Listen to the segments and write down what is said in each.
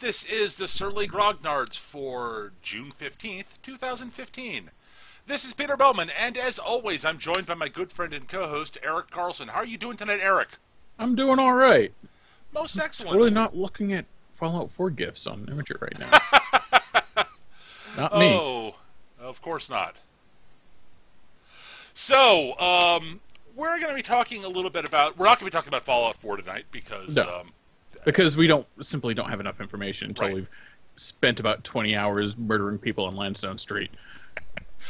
This is the Surly Grognards for June 15th, 2015. This is Peter Bowman, and as always, I'm joined by my good friend and co-host, Eric Carlson. How are you doing tonight, Eric? I'm doing all right. Most excellent. Totally not looking at Fallout 4 gifs on Imager right now. Not me. Oh, of course not. So, we're going to be talking a little bit about... We're not going to be talking about Fallout 4 tonight because... No. Because we simply don't have enough information until we've spent about 20 hours murdering people on Lansdowne Street.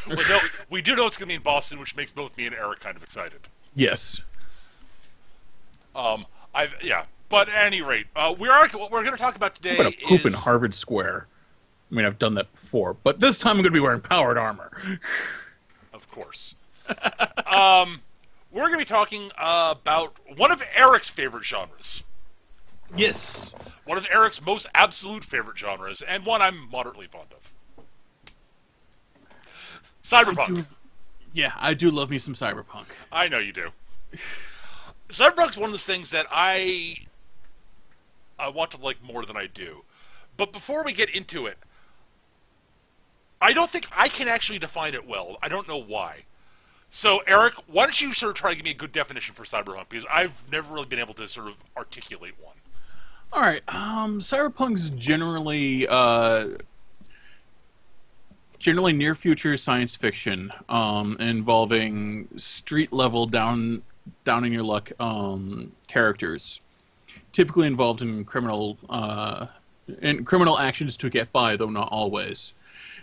Well, no, we do know it's going to be in Boston, which makes both me and Eric kind of excited. Yes. But at any rate, what we're going to talk about today I'm going to poop in Harvard Square. I mean, I've done that before, but this time I'm going to be wearing powered armor. Of course. We're going to be talking about one of Eric's favorite genres. Yes. One of Eric's most absolute favorite genres, and one I'm moderately fond of. Cyberpunk. I do love me some Cyberpunk. I know you do. Cyberpunk's one of those things that I want to like more than I do. But before we get into it, I don't think I can actually define it well. I don't know why. So, Eric, why don't you sort of try to give me a good definition for Cyberpunk? Because I've never really been able to sort of articulate one. All right. Cyberpunk's generally near future science fiction, involving street level down in your luck characters, typically involved in criminal actions to get by, though not always.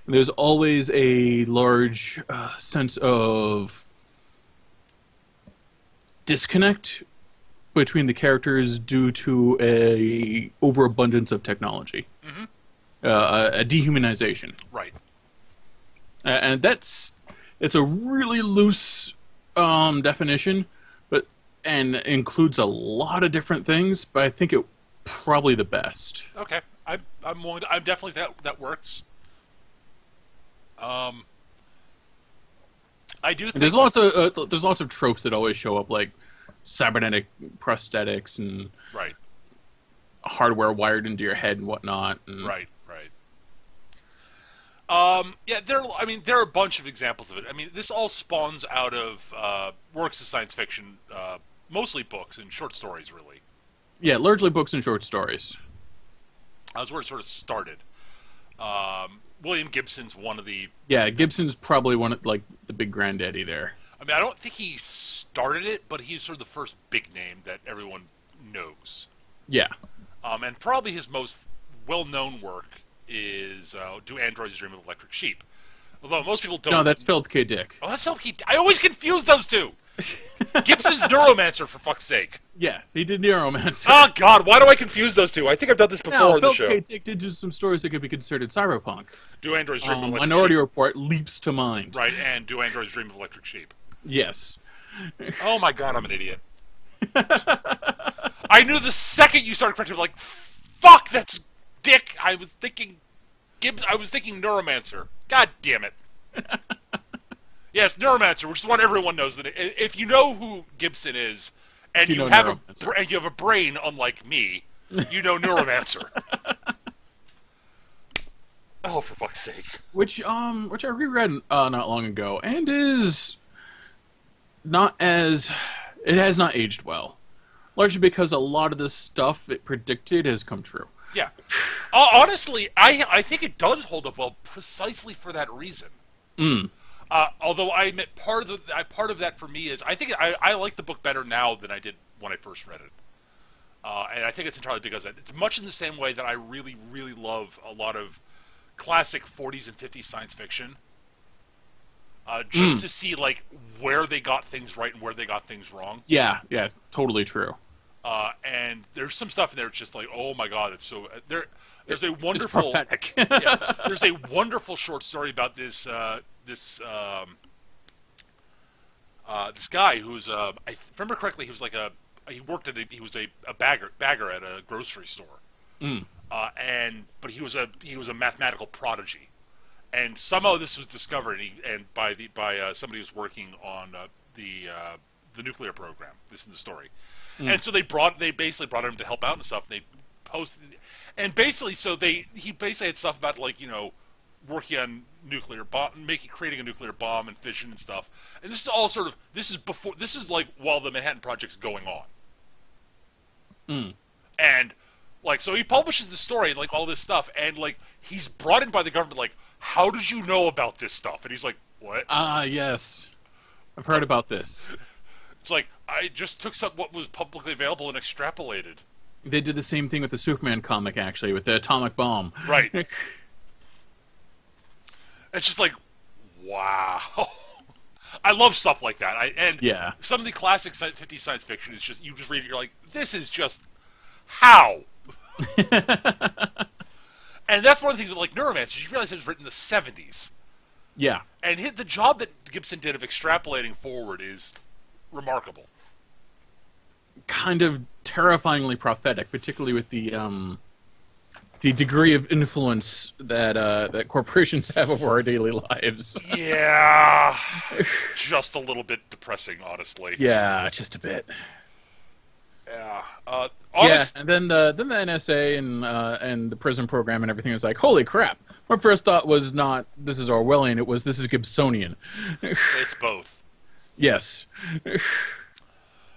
And there's always a large sense of disconnect between the characters due to a overabundance of technology, a dehumanization. Right. And it's a really loose definition, and includes a lot of different things. But I think it probably the best. Okay, I'm definitely that works. I do think There's lots of tropes that always show up, like cybernetic prosthetics and hardware wired into your head and whatnot. And Right. There are a bunch of examples of it. I mean, this all spawns out of works of science fiction, mostly books and short stories, really. Yeah, largely books and short stories. That's where it sort of started. William Gibson's one of the... Yeah, Gibson's probably one of, like, the big granddaddy there. I mean, I don't think he started it, but he's sort of the first big name that everyone knows. Yeah. And probably his most well-known work is Do Androids Dream of Electric Sheep? Although most people don't... No, that's Philip K. Dick. Oh, that's Philip K. Dick. I always confuse those two! Gibson's Neuromancer, for fuck's sake. Yes, he did Neuromancer. Oh, God, why do I confuse those two? I think I've done this before on the show. Philip K. Dick did do some stories that could be considered cyberpunk. Do Androids Dream of Electric Sheep? Minority Report leaps to mind. Right, and Do Androids Dream of Electric Sheep? Yes. Oh my God, I'm an idiot. I knew the second you started correcting, like, fuck, that's Dick. I was thinking Neuromancer. God damn it. Yes, Neuromancer, which is one everyone knows. That if you know who Gibson is, and you have a brain unlike me, you know Neuromancer. Oh, for fuck's sake! Which I reread not long ago, and is not as it has not aged well, largely because a lot of the stuff it predicted has come true. Yeah, honestly, I think it does hold up well precisely for that reason. Although I admit part of that for me is I think I like the book better now than I did when I first read it, and I think it's entirely because of it. It's much in the same way that I really, really love a lot of classic 40s and 50s science fiction, just to see like where they got things right and where they got things wrong. Yeah, totally true. And there's some stuff in there that's just like, oh my God, it's so There's a wonderful, it's prophetic. There's a wonderful short story about this guy who's I remember correctly, he was like he was a bagger at a grocery store, but he was a mathematical prodigy, and somehow this was discovered by somebody who's working on the nuclear program. This is the story. And so they basically brought him to help out and stuff. And they post, and basically, he basically had stuff about like working on nuclear bomb, creating a nuclear bomb and fission and stuff. And this is all sort of this is like while the Manhattan Project's going on. And like so he publishes the story and like all this stuff, and like he's brought in by the government. Like, how did you know about this stuff? And he's like, what? Yes, I've heard about this. It's like I just took what was publicly available and extrapolated. They did the same thing with the Superman comic, actually, with the atomic bomb. Right. It's just like, wow. I love stuff like that. Yeah. Some of the classic 50s science fiction is just, you just read it, you're like, this is just, how? And that's one of the things with like Neuromancer, you realize it was written in the 70s. Yeah. And the job that Gibson did of extrapolating forward is remarkable. Kind of terrifyingly prophetic, particularly with the degree of influence that corporations have over our daily lives. Yeah, just a little bit depressing, honestly. Yeah, just a bit. Yeah. And then the NSA and the prison program and everything was like, holy crap! My first thought was not this is Orwellian; it was this is Gibsonian. It's both. Yes.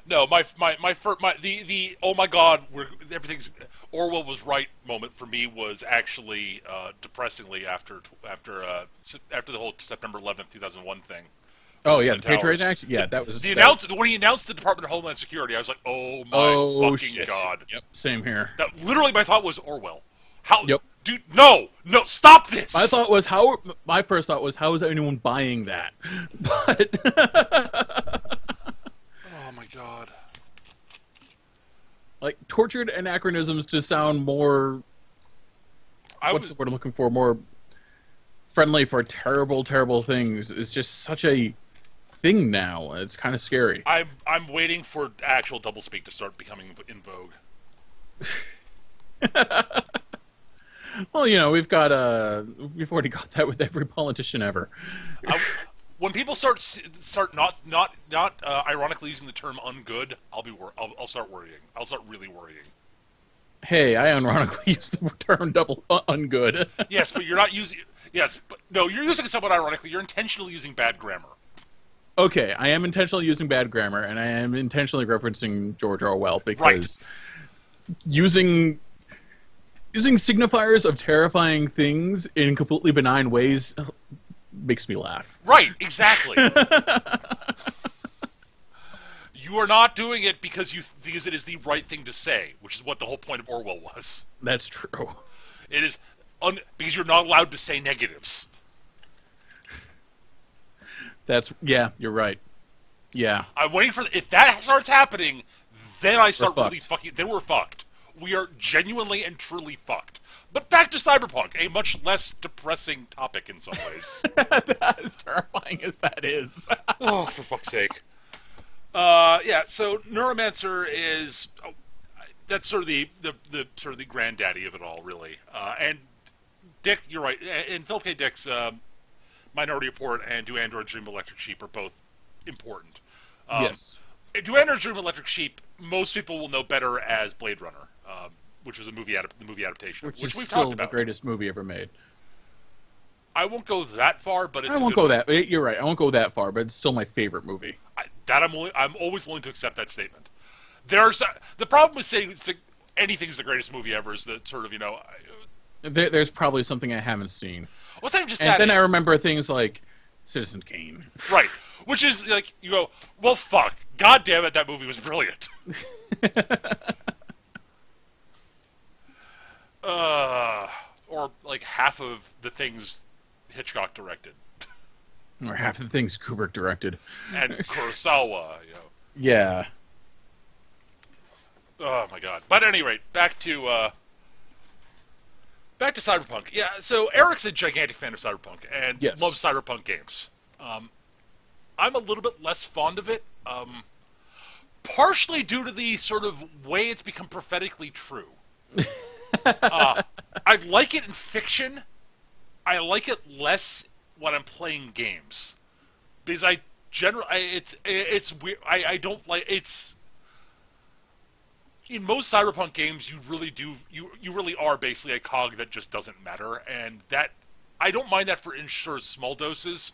No, the oh my god, everything's Orwell was right moment for me was actually depressingly after the whole September 11th, 2001 thing. Oh yeah, the Patriot Act. Yeah, that was when he announced the Department of Homeland Security. I was like, oh my fucking shit. god. Yep, same here. That literally my thought was Orwell. How? Yep. Dude, no, stop this. My first thought was how is anyone buying that? But oh my god. Like tortured anachronisms to sound more. What's the word I'm looking for? More friendly for terrible, terrible things is just such a thing now. It's kind of scary. I'm waiting for actual doublespeak to start becoming in vogue. Well, we've already got that with every politician ever. When people start not ironically using the term ungood, I'll start worrying. I'll start really worrying. Hey, I ironically use the term ungood. Yes, but you're not using. Yes, but no, you're using it somewhat ironically. You're intentionally using bad grammar. Okay, I am intentionally using bad grammar, and I am intentionally referencing George Orwell because using signifiers of terrifying things in completely benign ways makes me laugh. Right, exactly. You are not doing it because it is the right thing to say, which is what the whole point of Orwell was. That's true. It is because you're not allowed to say negatives. You're right. Yeah. I'm waiting for if that starts happening, then I start really fucking. Then we're fucked. We are genuinely and truly fucked. But back to Cyberpunk, a much less depressing topic in some ways. As terrifying as that is. Oh, for fuck's sake. So Neuromancer is that's sort of the sort of the granddaddy of it all, really. And Dick, you're right. And Philip K. Dick's Minority Report and Do Androids Dream of Electric Sheep are both important. Yes. Do Androids Dream of Electric Sheep, most people will know better as Blade Runner, which was the movie adaptation, which we've talked about. The greatest movie ever made. I won't go that far, but it's I won't go that. You're right. I won't go that far, but it's still my favorite movie. I'm always willing to accept that statement. The problem with saying anything's the greatest movie ever is that sort of there's probably something I haven't seen. Well, it's not even just and that. And then I remember things like Citizen Kane. Right. Which is like, you go, well, fuck. God damn it, that movie was brilliant. Or like half of the things Hitchcock directed. Or half of the things Kubrick directed. And Kurosawa, Yeah. Oh my god. But at any rate, back to Cyberpunk. Yeah, so Eric's a gigantic fan of Cyberpunk and loves Cyberpunk games. I'm a little bit less fond of it, partially due to the sort of way it's become prophetically true. I like it in fiction. I like it less when I'm playing games because it's weird. I don't like it's. in most Cyberpunk games, you really are basically a cog that just doesn't matter, and that I don't mind that for in sure small doses,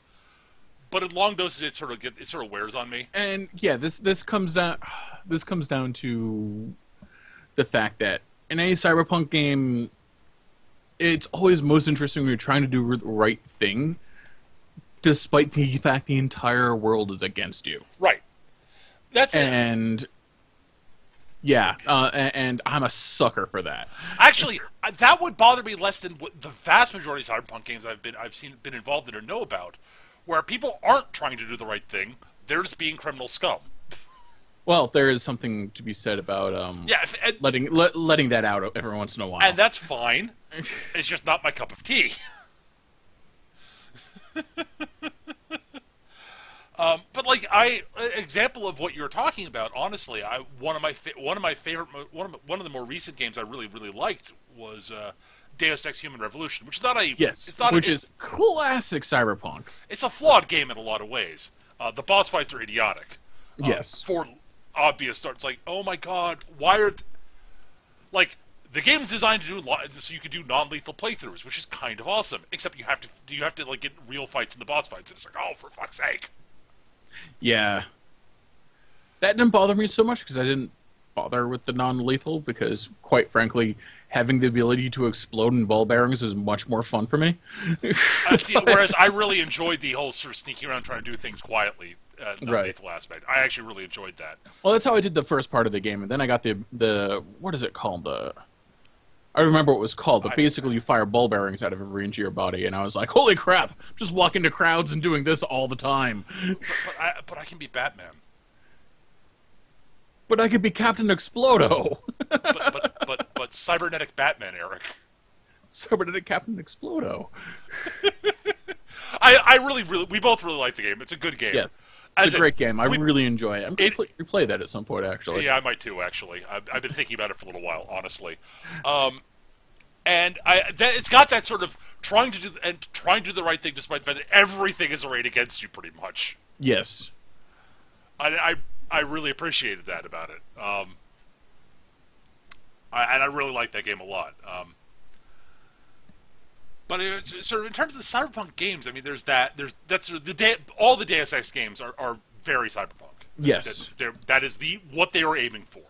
but in long doses it sort of wears on me. And yeah, this comes down to the fact that in a Cyberpunk game, it's always most interesting when you're trying to do the right thing, despite the fact the entire world is against you. Right. That's it. And yeah, and I'm a sucker for that. Actually, that would bother me less than what the vast majority of Cyberpunk games I've been involved in or know about, where people aren't trying to do the right thing; they're just being criminal scum. Well, there is something to be said about letting that out every once in a while, and that's fine. It's just not my cup of tea. But like example of what you're talking about, honestly, one of the more recent games I really liked was Deus Ex: Human Revolution, which is not a is classic Cyberpunk. It's a flawed game in a lot of ways. The boss fights are idiotic. Yes, for obvious starts. Like, oh my god, why are like the game's designed to do so you can do non-lethal playthroughs, which is kind of awesome. Except you have to like get real fights in the boss fights, and it's like, oh, for fuck's sake. Yeah, that didn't bother me so much because I didn't bother with the non-lethal because, quite frankly, having the ability to explode in ball bearings is much more fun for me. Whereas I really enjoyed the whole sort of sneaking around trying to do things quietly, non-lethal aspect. I actually really enjoyed that. Well, that's how I did the first part of the game, and then I got the what is it called? I remember what it was called, but basically you fire ball bearings out of every inch of your body, and I was like, holy crap, I'm just walking to crowds and doing this all the time. But I can be Batman. But I could be Captain Explodo. but cybernetic Batman, Eric. Cybernetic Captain Explodo. We both really like the game. It's a good game. Yes. It's a great game. I really enjoy it. I'm going to replay that at some point, actually. Yeah, I might too, actually. I've been thinking about it for a little while, honestly. And it's got that sort of trying to do the right thing despite the fact that everything is arrayed against you, pretty much. Yes. I really appreciated that about it. And I really like that game a lot. But sort of in terms of the Cyberpunk games, I mean, all the Deus Ex games are very Cyberpunk. Yes, that is what they were aiming for.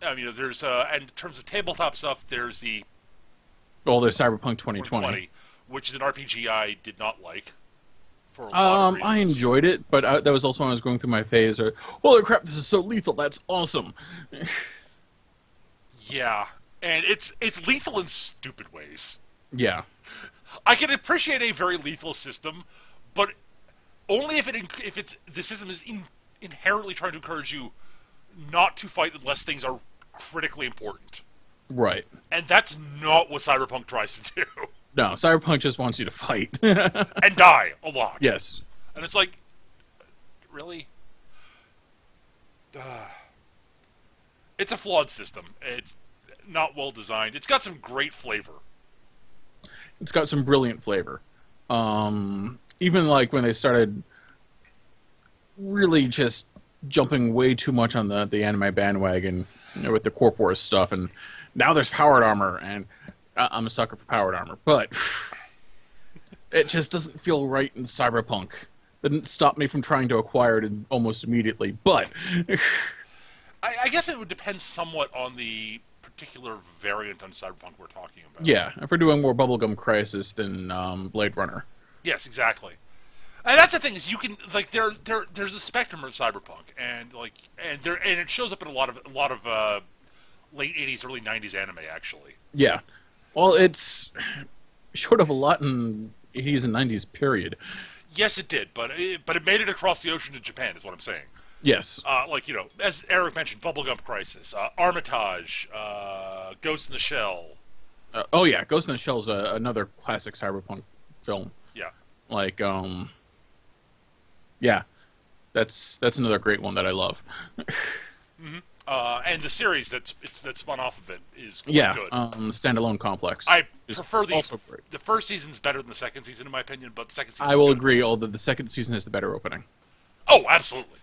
I mean, there's and in terms of tabletop stuff, there's there's Cyberpunk 2020, which is an RPG I did not like. For a lot of reasons. I enjoyed it, but that was also when I was going through my phase. Holy crap, this is so lethal! That's awesome. Yeah. And it's lethal in stupid ways. Yeah. I can appreciate a very lethal system, but only if the system is inherently trying to encourage you not to fight unless things are critically important. Right. And that's not what Cyberpunk tries to do. No, Cyberpunk just wants you to fight. And die a lot. Yes. And it's like, really? It's a flawed system. It's not well designed. It's got some great flavor. It's got some brilliant flavor. Even like when they started really just jumping way too much on the anime bandwagon, with the Corp Wars stuff, and now there's powered armor, and I'm a sucker for powered armor, but it just doesn't feel right in Cyberpunk. Didn't stop me from trying to acquire it almost immediately, but I guess it would depend somewhat on the particular variant on Cyberpunk we're talking about. Yeah, if we're doing more Bubblegum Crisis than Blade Runner. Yes, exactly. And that's the thing, is you can like there's a spectrum of Cyberpunk, and it shows up in a lot of late '80s, early '90s anime, actually. Yeah, well, it showed up a lot in '80s and '90s period. Yes, it did, but it made it across the ocean to Japan, is what I'm saying. Yes. As Eric mentioned, Bubblegum Crisis, Armitage, Ghost in the Shell. Ghost in the Shell is another classic Cyberpunk film. Yeah. Like, yeah, that's another great one that I love. Mm-hmm. And the series that spun off of it is quite good. Standalone Complex. I prefer the first season's better than the second season, in my opinion, but the second season... I will agree, although the second season has the better opening. Oh, absolutely.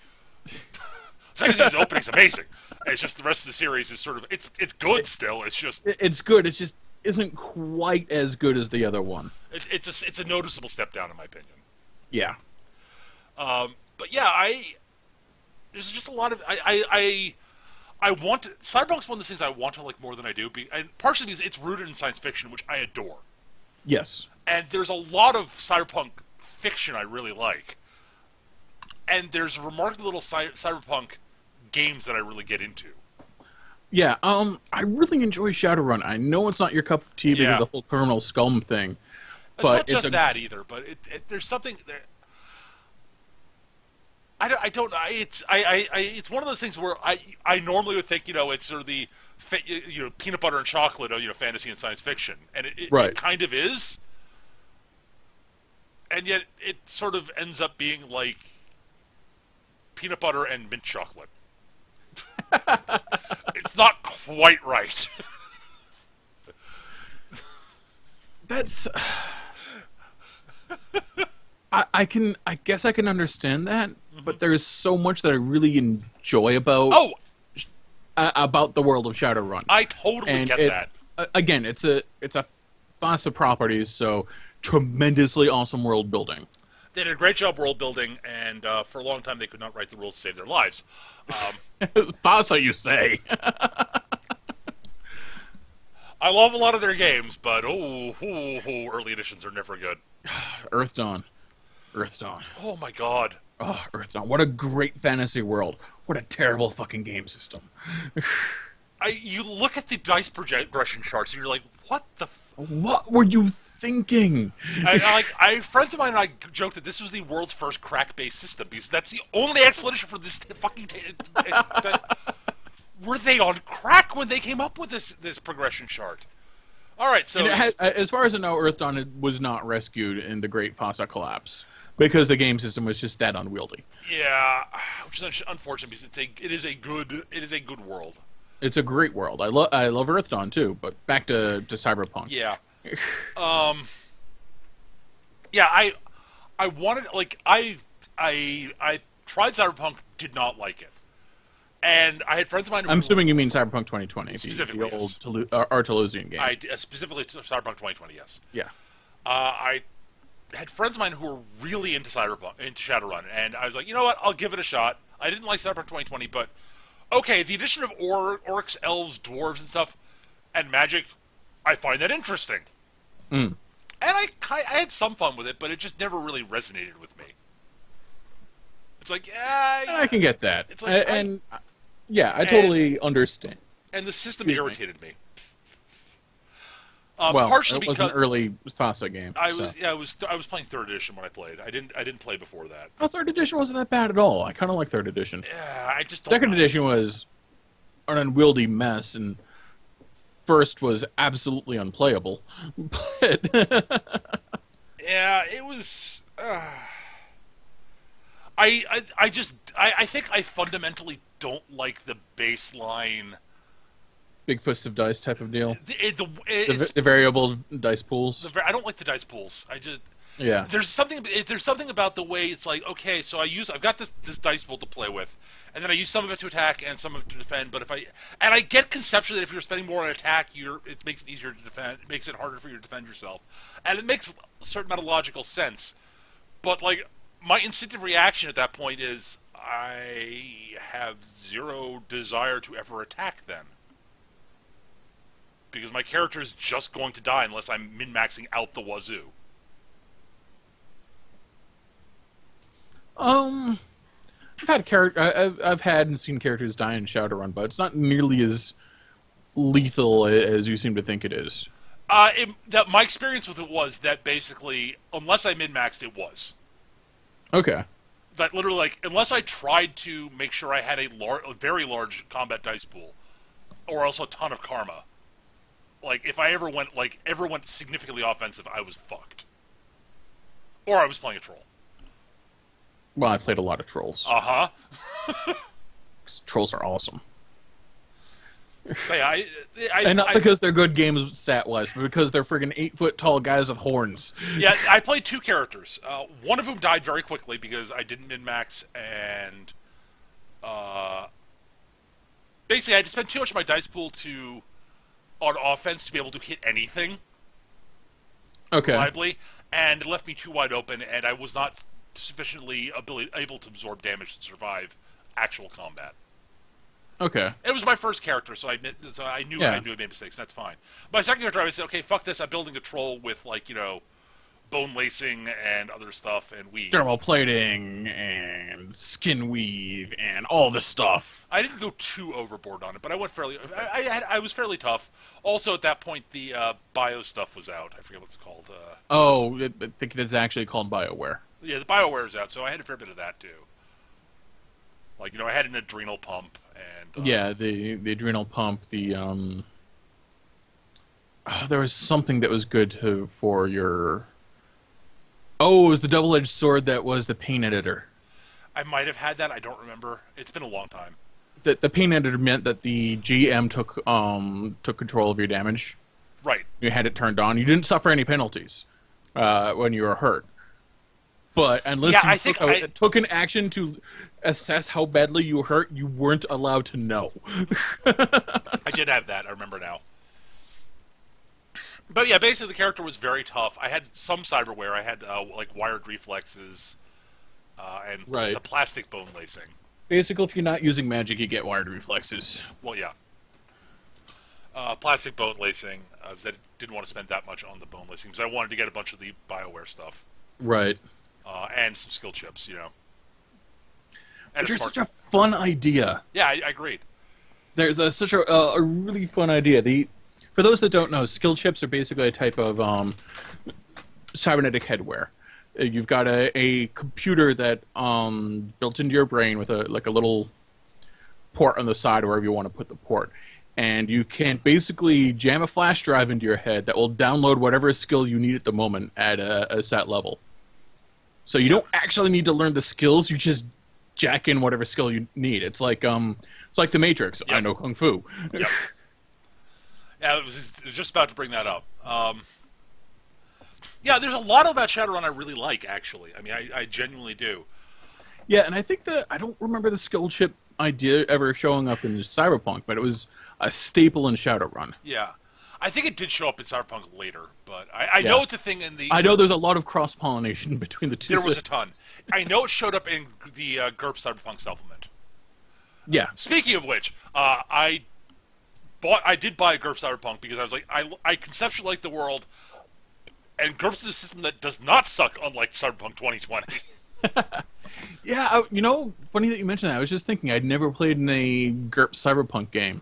Second season's opening's amazing. It's just the rest of the series is sort of it's good still. It's just it's good. It just isn't quite as good as the other one. It's a noticeable step down in my opinion. Yeah. But yeah, there's just a lot of I want to, Cyberpunk's one of the things I want to like more than I do, and partially because it's rooted in science fiction, which I adore. Yes. And there's a lot of cyberpunk fiction I really like, and there's remarkable little cyberpunk games that I really get into. Yeah. I really enjoy Shadowrun. I know it's not your cup of tea because of the whole Colonel Scum thing. It's not just that either, but there's something there. It's one of those things where I normally would think, it's sort of the peanut butter and chocolate of fantasy and science fiction, and it kind of is, and yet it sort of ends up being like peanut butter and mint chocolate. It's not quite right. That's. I guess I can understand that, but there's so much that I really enjoy about the world of Shadowrun. I totally get that. Again, it's a FASA property, so tremendously awesome world building. They did a great job world building, and for a long time they could not write the rules to save their lives. FASA, you say? I love a lot of their games, but early editions are never good. Earth Dawn. Oh my god. Oh, Earth Dawn. What a great fantasy world. What a terrible fucking game system. You look at the dice progression charts and you're like, what the what were you thinking? Friends of mine and I joked that this was the world's first crack-based system because that's the only explanation for this fucking... Were they on crack when they came up with this progression chart? All right, so... as far as I know, Earth Dawn was not rescued in the Great FASA collapse because the game system was just that unwieldy. Yeah, which is unfortunate because it is a good world. It's a great world. I love Earth Dawn too, but back to Cyberpunk. Yeah. Yeah, I wanted I tried Cyberpunk, did not like it. And I had friends of mine. I'm assuming you mean Cyberpunk 2020, specifically, the old Artelosian game. Specifically Cyberpunk 2020, yes. Yeah. I had friends of mine who were really into Shadowrun, and I was like, you know what? I'll give it a shot. I didn't like Cyberpunk 2020, but okay, the addition of orcs, elves, dwarves, and stuff, and magic, I find that interesting. Mm. And I had some fun with it, but it just never really resonated with me. It's like, I can get that. It's like, I totally understand. And the system irritated me. Well, partially it was because an early FASA game. I was playing 3rd edition when I played. I didn't play before that. Oh, 3rd edition wasn't that bad at all. I kind of like 3rd edition. Yeah, I just 2nd edition was an unwieldy mess, and 1st was absolutely unplayable. But yeah, it was. I think I fundamentally don't like the baseline big fist of dice type of deal. The variable dice pools. I don't like the dice pools. Yeah. There's something about the way it's like, okay, so I've got this dice pool to play with, and then I use some of it to attack and some of it to defend. But I get conceptually that if you're spending more on attack, it makes it easier to defend. It makes it harder for you to defend yourself, and it makes a certain amount of logical sense. But my instinctive reaction at that point is I have zero desire to ever attack then. Because my character is just going to die unless I'm min-maxing out the wazoo. I've had and seen characters die in Shadowrun, but it's not nearly as lethal as you seem to think it is. My experience with it was that basically, unless I min-maxed, it was. Okay. That literally, unless I tried to make sure I had a very large combat dice pool, or else a ton of karma. If I ever went significantly offensive, I was fucked. Or I was playing a troll. Well, I played a lot of trolls. Uh-huh. Trolls are awesome. Yeah, and not because they're good games stat-wise, but because they're friggin' 8-foot-tall guys with horns. Yeah, I played 2 characters. One of whom died very quickly because I didn't min-max, and basically I had to spend too much of my dice pool on offense to be able to hit anything reliably, and it left me too wide open, and I was not sufficiently able to absorb damage to survive actual combat. Okay. It was my first character, so I knew I made mistakes. And that's fine. My second character, I said, okay, fuck this. I'm building a troll with bone lacing and other stuff and weave. Thermal plating and skin weave and all this stuff. I didn't go too overboard on it, but I went fairly. I was fairly tough. Also, at that point, the bio stuff was out. I forget what it's called. I think it's actually called BioWare. Yeah, the BioWare is out, so I had a fair bit of that too. I had an adrenal pump and the adrenal pump. There was something that was good for your. Oh, it was the double-edged sword that was the pain editor. I might have had that. I don't remember. It's been a long time. The pain editor meant that the GM took control of your damage. Right. You had it turned on. You didn't suffer any penalties when you were hurt. But unless you took an action to assess how badly you hurt, you weren't allowed to know. I did have that. I remember now. But yeah, basically the character was very tough. I had some cyberware. I had wired reflexes and the plastic bone lacing. Basically, if you're not using magic, you get wired reflexes. Well, yeah. Plastic bone lacing. I didn't want to spend that much on the bone lacing because I wanted to get a bunch of the BioWare stuff. Right. And some skill chips, And There's such a fun idea. Yeah, I agreed. There's such a really fun idea. For those that don't know, skill chips are basically a type of cybernetic headwear. You've got a computer that built into your brain with a little port on the side wherever you want to put the port. And you can basically jam a flash drive into your head that will download whatever skill you need at the moment at a set level. So you don't actually need to learn the skills, you just jack in whatever skill you need. It's like the Matrix. Yep. I know Kung Fu. Yep. Yeah, I was just about to bring that up. Yeah, there's a lot about Shadowrun I really like, actually. I mean, I genuinely do. Yeah, and I think I don't remember the skill chip idea ever showing up in Cyberpunk, but it was a staple in Shadowrun. Yeah. I think it did show up in Cyberpunk later, but I know it's a thing in the... I know there's a lot of cross-pollination between the two. There was a ton. I know it showed up in the GURP Cyberpunk supplement. Yeah. Speaking of which, I did buy GURP Cyberpunk because I was like, I conceptually like the world, and GURPS is a system that does not suck, unlike Cyberpunk 2020. Yeah, funny that you mentioned that. I was just thinking, I'd never played in a GURP Cyberpunk game,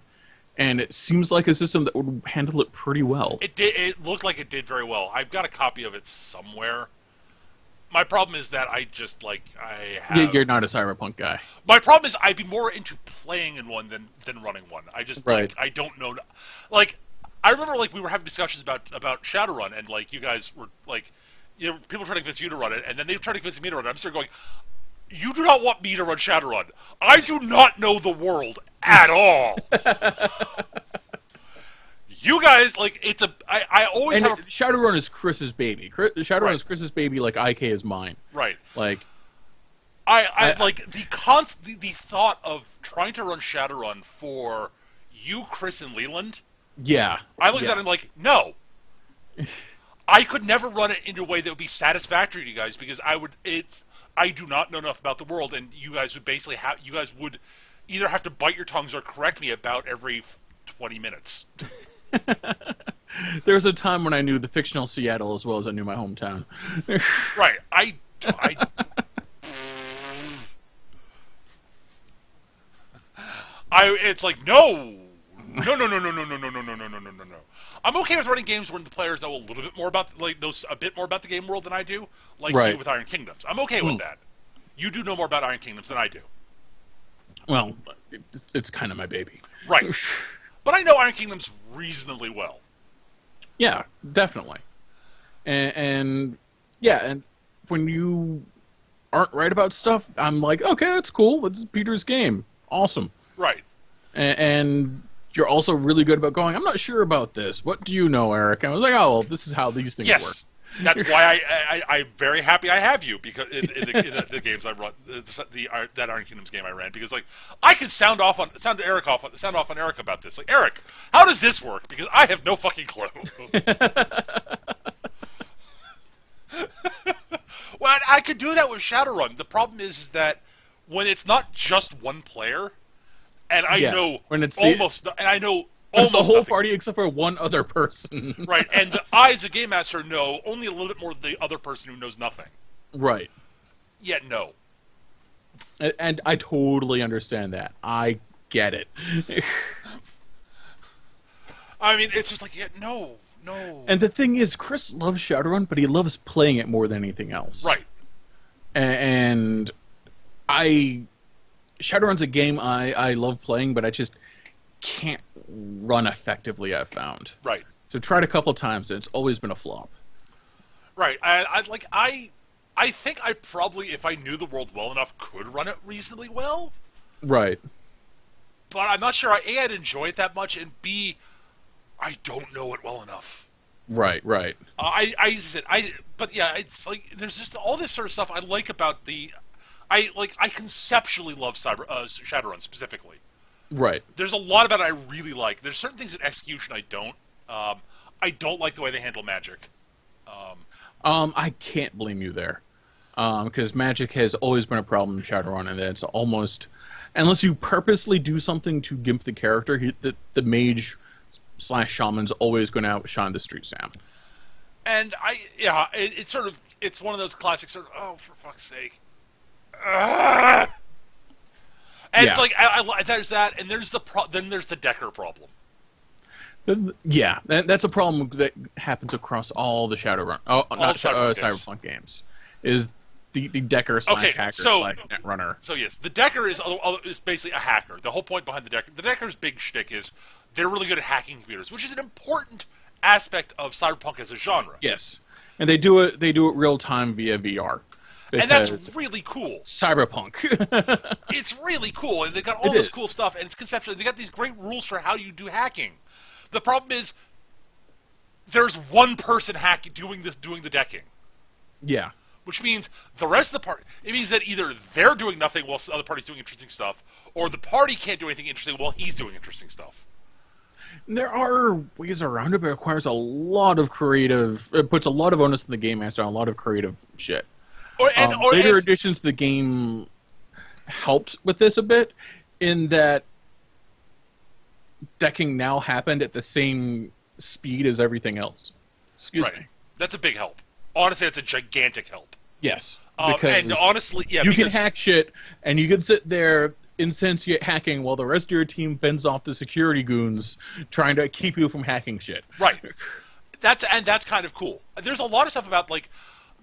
and it seems like a system that would handle it pretty well. It did. It looked like it did very well. I've got a copy of it somewhere. My problem is that I have... Yeah, you're not a Cyberpunk guy. My problem is I'd be more into playing in one than running one. I just, I don't know... I remember, we were having discussions about Shadowrun, and, you guys were, people trying to convince you to run it, and then they were trying to convince me to run it. I'm sort of going, you do not want me to run Shadowrun. I do not know the world at all. You guys, I always have... Shadowrun is Chris's baby. Shadowrun is Chris's baby like IK is mine. Right. I the thought of trying to run Shadowrun for you, Chris, and Leland... Yeah. I looked at it and no. I could never run it in a way that would be satisfactory to you guys because I do not know enough about the world, and you guys would either have to bite your tongues or correct me about every 20 minutes. There was a time when I knew the fictional Seattle as well as I knew my hometown. Right. It's like, no. I'm okay with running games when the players know a little bit more about, knows a bit more about the game world than I do, you do with Iron Kingdoms. I'm okay with that. You do know more about Iron Kingdoms than I do. Well, it's kind of my baby. Right. But I know Iron Kingdoms reasonably well. Yeah, definitely. And when you aren't right about stuff, I'm like, okay, that's cool. That's Peter's game. Awesome. Right. And you're also really good about going, I'm not sure about this. What do you know, Eric? And I was like, oh, well, this is how these things work. That's why I'm very happy I have you, because in the games I run, that Iron Kingdoms game I ran, because like I can sound off on Eric about this. Like, Eric, how does this work? Because I have no fucking clue. Well, I could do that with Shadowrun. The problem is that when it's not just one player, and I know when it's almost, and I know almost the whole nothing. party except for one other person. Right, and I, as a game master, know only a little bit more than the other person who knows nothing. Right. Yet, no. And I totally understand that. I get it. I mean, it's just like, no. And the thing is, Chris loves Shadowrun, but he loves playing it more than anything else. Right. And Shadowrun's a game I love playing, but I just can't run effectively, I've found. Right. So tried a couple times, and it's always been a flop. Right. I think I probably, if I knew the world well enough, could run it reasonably well. Right. But I'm not sure. A, I'd enjoy it that much, and B, I don't know it well enough. Right. But yeah, it's like there's just all this sort of stuff I like about I conceptually love Shadowrun specifically. Right. There's a lot about it I really like. There's certain things in execution I don't. I don't like the way they handle magic. I can't blame you there, because magic has always been a problem in Shadowrun, and it's almost, unless you purposely do something to gimp the character, the mage / shaman's always going to outshine the street Sam. And it's sort of, it's one of those classic sort of, oh, for fuck's sake. And it's like, there's that, and then there's the Decker problem. Yeah, that's a problem that happens across all the Shadowrun, Cyberpunk games, is the Decker / hacker / netrunner. So yes, the Decker is basically a hacker. The whole point behind the Decker's big shtick is they're really good at hacking computers, which is an important aspect of Cyberpunk as a genre. Yes, and they do it real time via VR. And that's really cool. Cyberpunk. It's really cool, and they got all this cool stuff, and it's conceptual. They got these great rules for how you do hacking. The problem is, there's one person doing the decking. Yeah. Which means the rest of the party, it means that either they're doing nothing while the other party's doing interesting stuff, or the party can't do anything interesting while he's doing interesting stuff. There are ways around it, but it requires a lot of creative. It puts a lot of onus on the game master on a lot of creative shit. Later editions of the game helped with this a bit, in that decking now happened at the same speed as everything else. Excuse me. That's a big help. Honestly, that's a gigantic help. Yes. And honestly, you can hack shit, and you can sit there insensate hacking while the rest of your team fends off the security goons trying to keep you from hacking shit. Right. That's kind of cool. There's a lot of stuff about, like,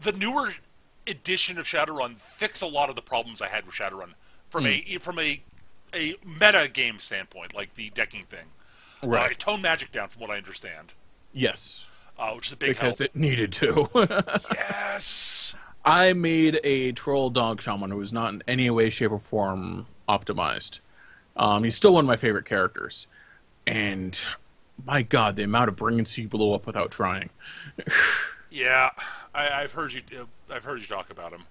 the newer edition of Shadowrun fix a lot of the problems I had with Shadowrun from a meta game standpoint, like the decking thing. Right. It toned magic down, from what I understand. Yes. Which is a big help. Because it needed to. Yes. I made a troll dog shaman who was not in any way, shape, or form optimized. He's still one of my favorite characters. And my God, the amount of brilliance he blew up without trying. Yeah, I've heard you talk about him,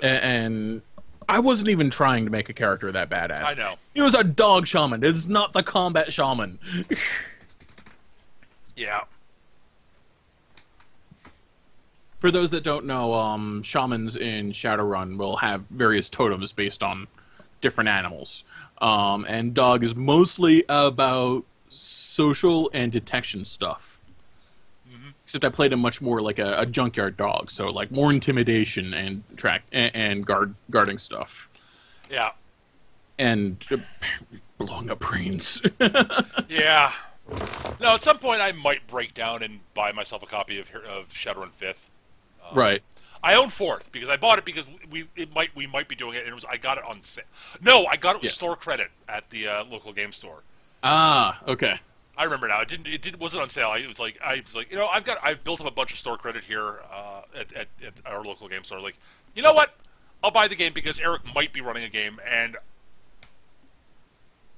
and I wasn't even trying to make a character that badass. I know. He was a dog shaman. It's not the combat shaman. Yeah. For those that don't know, shamans in Shadowrun will have various totems based on different animals. And dog is mostly about social and detection stuff. Except I played him much more like a junkyard dog, so like more intimidation and guarding stuff. Yeah. And blowing up brains. Yeah. No, at some point I might break down and buy myself a copy of Shadowrun 5th. Right. I own 4th because I bought it because we might be doing it, and I got it on sale. No, I got it with store credit at the local game store. Ah, okay. I remember now. It wasn't on sale. I was like, you know, I've built up a bunch of store credit here at our local game store. Like, you know what? I'll buy the game because Eric might be running a game, and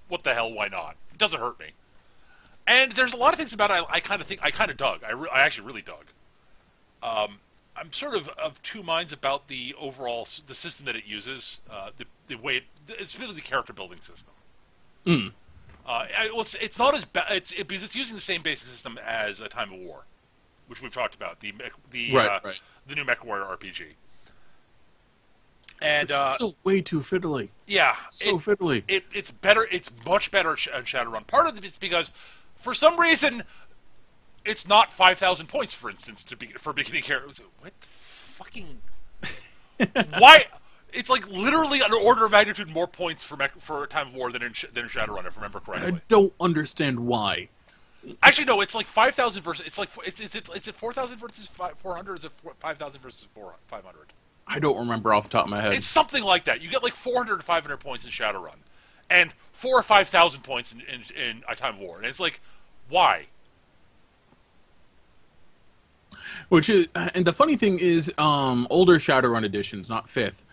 what the hell? Why not? It doesn't hurt me. And there's a lot of things about it I kind of dug. I actually really dug. I'm sort of two minds about the overall the system that it uses, the way it's really the character building system. Mm. It's not as bad because it's using the same basic system as A Time of War, which we've talked about Right. the new MechWarrior RPG. And It's still way too fiddly. yeah, So fiddly. It's better. It's much better on Shadowrun. Part of it's because, for some reason, it's not 5,000 points, for instance, for beginning characters. What the fucking? Why? It's like literally an order of magnitude more points for Time of War than in Shadowrun, if I remember correctly. I don't understand why. Actually, no. It's like 5,000 versus. It's like it's 4,000 versus 400. Or is it 5,000 versus 500? I don't remember off the top of my head. It's something like that. You get like 400 to 500 points in Shadowrun, and 4,000 or 5,000 points in A Time of War, and it's like, why? Which is, and the funny thing is, older Shadowrun editions, not fifth,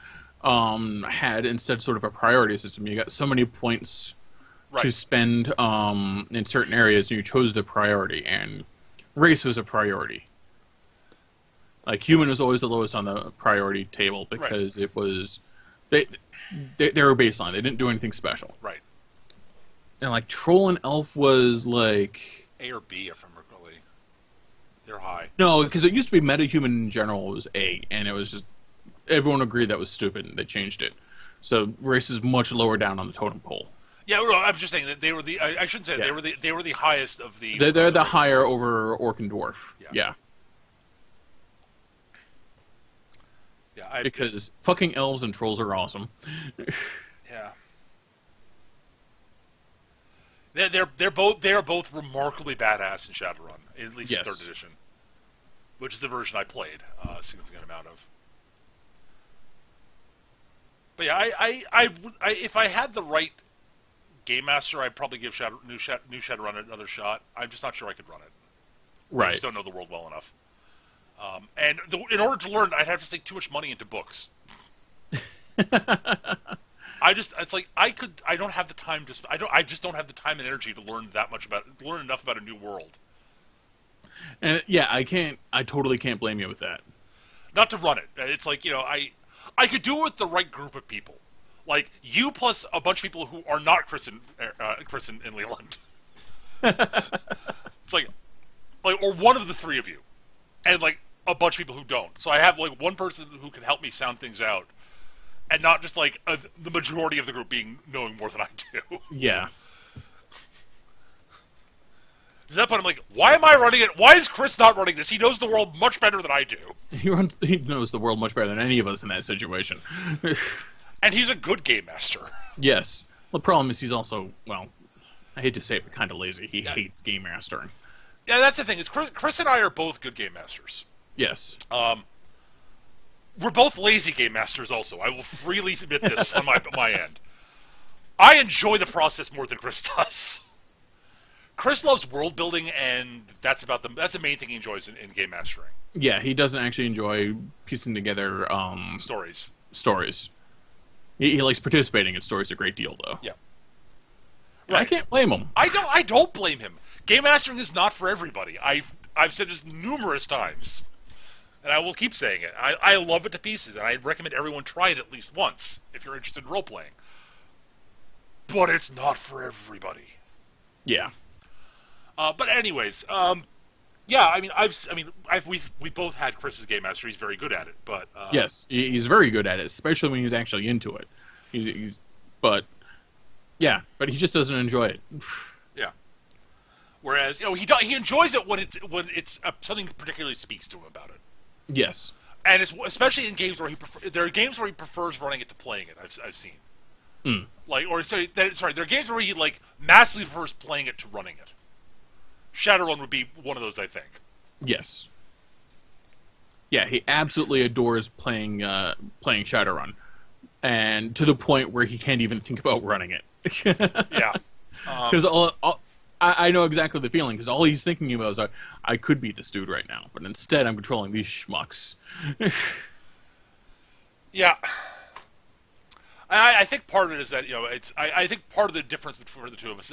had instead sort of a priority system. You got so many points to spend in certain areas, and you chose the priority, and race was a priority. Like, human was always the lowest on the priority table because it was they were baseline. They didn't do anything special. Right. And like troll and elf was like A or B, if I remember correctly. They're high. No, because it used to be metahuman in general was A, and it was just everyone agreed that was stupid, and they changed it. So race is much lower down on the totem pole. Yeah, well, I'm just saying that they were the. I shouldn't say they were the highest of the. They're the higher over orc and dwarf. Yeah. Yeah, because fucking elves and trolls are awesome. Yeah. They are both remarkably badass in Shadowrun, at least in 3rd edition, which is the version I played a significant amount of. But yeah, I if I had the right game master, I'd probably give new Shadowrun another shot. I'm just not sure I could run it. Right. I just don't know the world well enough. And in order to learn, I'd have to sink too much money into books. I just don't have the time I just don't have the time and energy to learn enough about a new world. And yeah, I totally can't blame you with that. Not to run it. It's like, I could do it with the right group of people. Like, you plus a bunch of people who are not Chris and Leland. It's like, or one of the three of you. And, like, a bunch of people who don't. So I have, like, one person who can help me sound things out. And not just, like, the majority of the group knowing more than I do. Yeah. To that point, I'm like, why am I running it? Why is Chris not running this? He knows the world much better than I do. He knows the world much better than any of us in that situation. And he's a good game master. Yes. Well, the problem is he's also, well, I hate to say it, but kind of lazy. He hates game mastering. Yeah, that's the thing. Is Chris and I are both good game masters. Yes. We're both lazy game masters also. I will freely admit this on my end. I enjoy the process more than Chris does. Chris loves world building, and that's the main thing he enjoys in game mastering. Yeah, he doesn't actually enjoy piecing together stories. He likes participating in stories a great deal, though. Yeah. Right. I can't blame him. I don't blame him. Game mastering is not for everybody. I've said this numerous times, and I will keep saying it. I love it to pieces, and I recommend everyone try it at least once if you're interested in role playing. But it's not everybody. Yeah. But anyways, yeah. I mean, we both had Chris's game master. He's very good at it. But yes, he's very good at it, especially when he's actually into it. But he just doesn't enjoy it. Yeah. Whereas he enjoys it when it's something particularly speaks to him about it. Yes. And it's especially in games where there are games where he prefers running it to playing it. I've seen. Mm. There are games where he massively prefers playing it to running it. Shadowrun would be one of those, I think. Yes. Yeah, he absolutely adores playing Shadowrun, and to the point where he can't even think about running it. Yeah. Because I know exactly the feeling, because all he's thinking about is, I could be this dude right now, but instead I'm controlling these schmucks. Yeah. I think part of it is that, I think part of the difference between the two of us,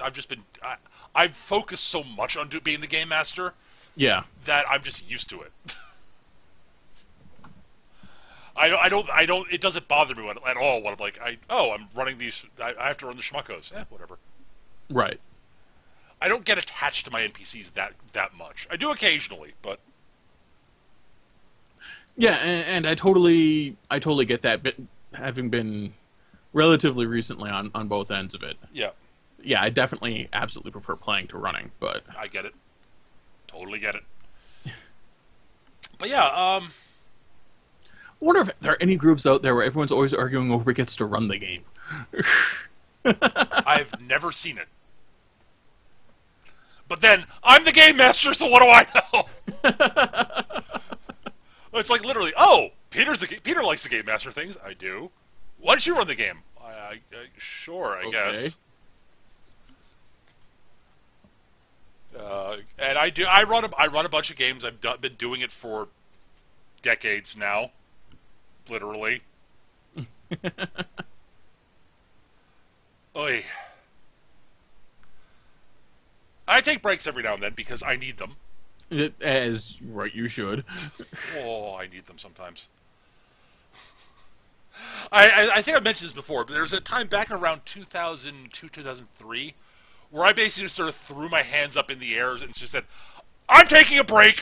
I've focused so much on being the game master. Yeah. That I'm just used to it. I don't. It doesn't bother me at all when I'm like, I'm running these. I have to run the schmuckos. Whatever. Right. I don't get attached to my NPCs that much. I do occasionally, but yeah, and I totally get that. But having been relatively recently on both ends of it, yeah, I definitely absolutely prefer playing to running. But I get it, totally get it. But yeah, I wonder if there are any groups out there where everyone's always arguing over who gets to run the game. I've never seen it. But then, I'm the game master, so what do I know? It's like literally, Peter likes the game master things. I do. Why don't you run the game? Sure, I guess. And I do. I run a bunch of games. I've been doing it for decades now, literally. Oy. I take breaks every now and then because I need them. As right, you should. I need them sometimes. I think I mentioned this before, but there was a time back around 2002, 2003, where I basically just sort of threw my hands up in the air and just said, "I'm taking a break.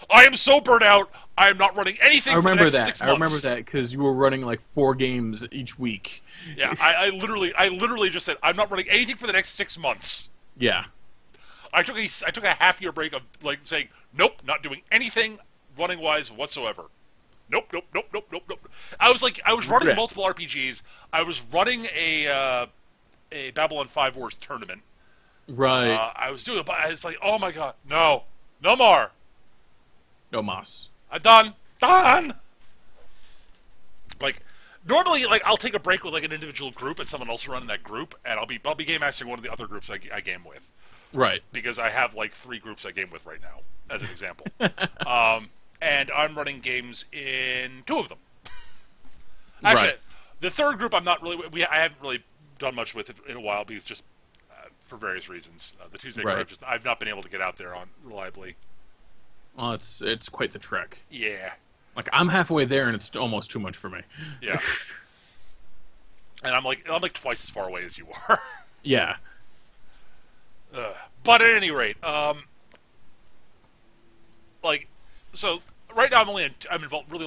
I am so burnt out. I am not running anything for the next 6 months." I remember that because you were running like 4 games each week. Yeah, I literally just said, "I'm not running anything for the next 6 months." Yeah. I took a half-year break of like saying, "Nope, not doing anything running-wise whatsoever." Nope. I was running multiple RPGs. I was running a Babylon 5 Wars tournament. Right. I was doing it, but I was like, "Oh my god, no more, no mas." I'm done." Like normally, like I'll take a break with like an individual group and someone else running that group, and I'll be game mastering one of the other groups I game with. Right. Because I have like 3 groups I game with right now, as an example. And I'm running games in 2 of them. Actually, right. The third group I'm not really. I haven't really done much with it in a while because just for various reasons. The Tuesday group I've not been able to get out there on reliably. Well, it's quite the trek. Yeah. Like I'm halfway there and it's almost too much for me. Yeah. And I'm like twice as far away as you are. Yeah. But at any rate, so right now I'm really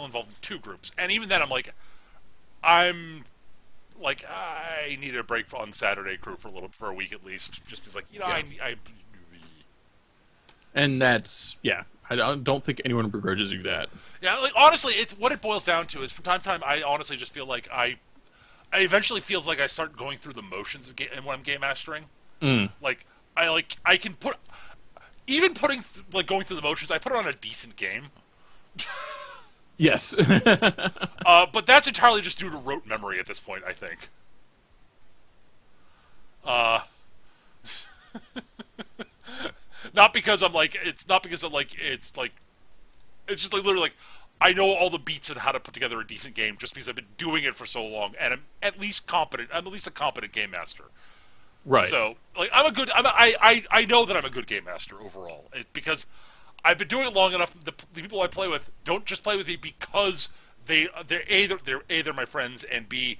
involved in 2 groups, and even then I needed a break on Saturday crew for a week at least, just because I and that's I don't think anyone begrudges you that. Yeah, like honestly, what it boils down to is from time to time I honestly just feel like I eventually feels like I start going through the motions when I'm game mastering. I can put even putting going through the motions. I put it on a decent game. Yes. But that's entirely just due to rote memory at this point, I think. Not because it's just literally I know all the beats and how to put together a decent game just because I've been doing it for so long, and I'm at least competent. I'm at least a competent game master. Right. So, I know that I'm a good game master overall because I've been doing it long enough. The people I play with don't just play with me because they're my friends, and B,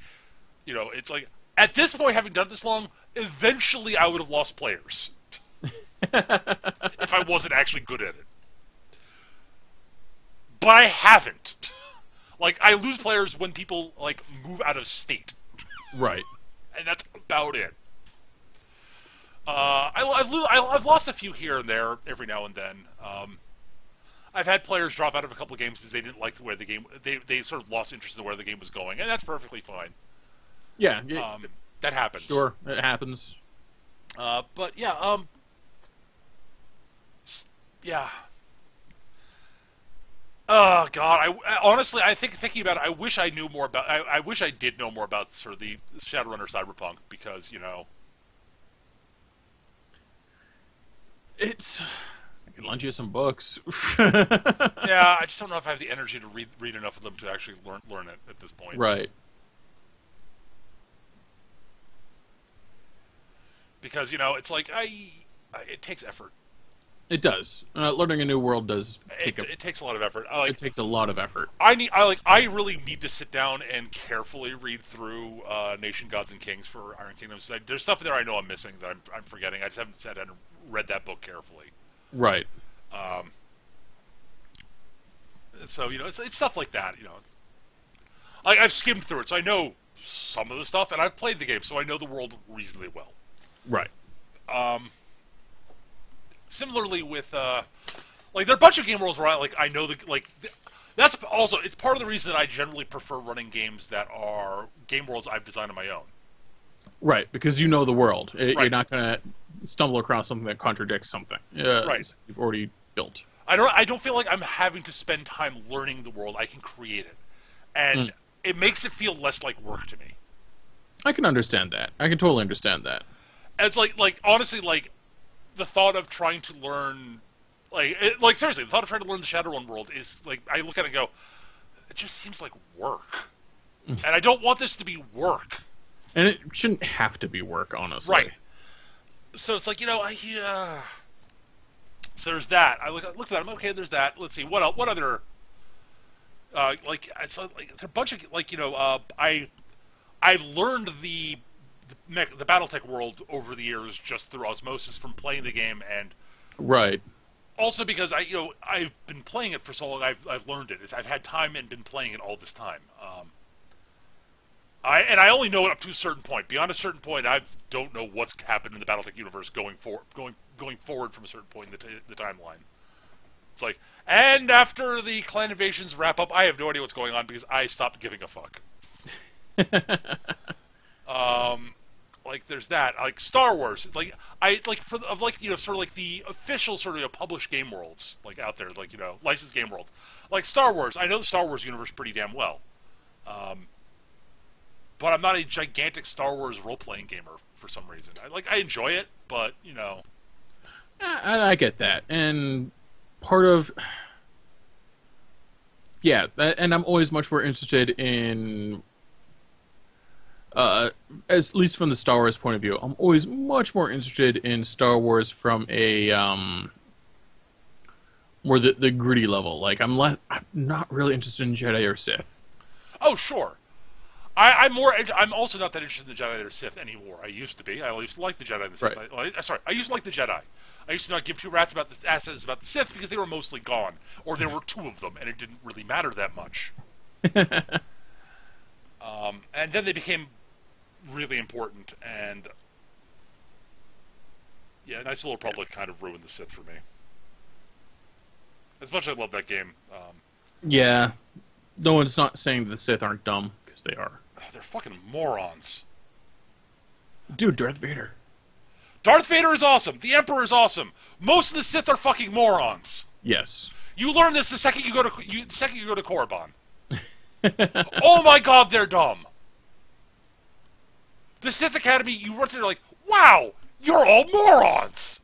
it's like at this point, having done this long, eventually I would have lost players if I wasn't actually good at it. But I haven't. I lose players when people move out of state. Right. And that's about it. I've lost a few here and there every now and then. I've had players drop out of a couple of games because they didn't like the way the game. They sort of lost interest in where the game was going, and that's perfectly fine. Yeah. That happens. Sure, it happens. But yeah. Yeah. Oh God! Honestly, I think thinking about it, I wish I knew more about. I wish I did know more about sort of the Shadowrunner Cyberpunk because It's. I can lend you some books. Yeah, I just don't know if I have the energy to read enough of them to actually learn it at this point. Right. Because it's it takes effort. It does. Learning a new world does take It takes a lot of effort. it takes a lot of effort. I really need to sit down and carefully read through Nation Gods and Kings for Iron Kingdoms. There's stuff in there I know I'm missing that I'm forgetting. I just haven't sat down and read that book carefully. Right. So it's stuff like that. It's like I've skimmed through it, so I know some of the stuff, and I've played the game, so I know the world reasonably well. Right. Similarly with like there are a bunch of game worlds where I know that's also it's part of the reason that I generally prefer running games that are game worlds I've designed on my own. Right, because you know the world. Right. You're not going to stumble across something that contradicts something. Right. You've already built. I don't feel like I'm having to spend time learning the world. I can create it, and it makes it feel less like work to me. I can understand that. I can totally understand that. And it's like honestly, like the thought of trying to learn, seriously, the thought of trying to learn the Shadowrun world is like I look at it and go, it just seems like work, and I don't want this to be work. And it shouldn't have to be work, honestly. Right. So it's like so there's that. I looked at that. I'm okay. There's that. Let's see what else, what other it's a bunch of I've learned the BattleTech world over the years just through osmosis from playing the game, and right. Also because I've been playing it for so long, I've learned it. I've had time and been playing it all this time. I only know it up to a certain point. Beyond a certain point, I don't know what's happened in the BattleTech universe going forward from a certain point in the timeline. It's like, and after the clan invasions wrap up, I have no idea what's going on because I stopped giving a fuck. Like there's that, like Star Wars, like I like for of like sort of like the official sort of published game worlds like out there, like licensed game world, like Star Wars. I know the Star Wars universe pretty damn well, but I'm not a gigantic Star Wars role playing gamer for some reason. I enjoy it, but I get that, and part of and I'm always much more interested in. At least from the Star Wars point of view, I'm always much more interested in Star Wars from a more the gritty level. Like I'm not really interested in Jedi or Sith. Oh sure, I'm also not that interested in the Jedi or Sith anymore. I used to be. I used to like the Jedi and the Sith. Right. I used to like the Jedi. I used to not give two rats about the assets about the Sith because they were mostly gone, or there were two of them, and it didn't really matter that much. And then they became really important, and Knights of the Old Republic kind of ruined the Sith for me. As much as I love that game. Yeah, no one's not saying the Sith aren't dumb, because they are. They're fucking morons. Dude, Darth Vader. Darth Vader is awesome. The Emperor is awesome. Most of the Sith are fucking morons. Yes. You learn this the second you go to Korriban. Oh my god, they're dumb. The Sith Academy, you run through like, wow, you're all morons.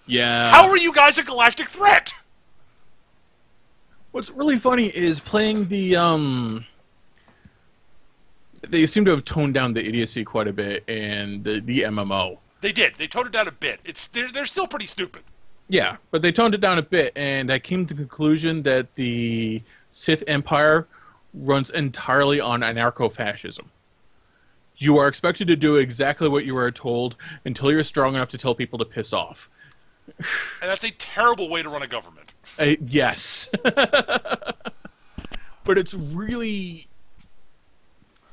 Yeah. How are you guys a galactic threat? What's really funny is playing the they seem to have toned down the idiocy quite a bit in the MMO. They did. They toned it down a bit. They're still pretty stupid. Yeah, but they toned it down a bit, and I came to the conclusion that the Sith Empire runs entirely on anarcho-fascism. You are expected to do exactly what you are told until you're strong enough to tell people to piss off. And that's a terrible way to run a government. Yes. But it's really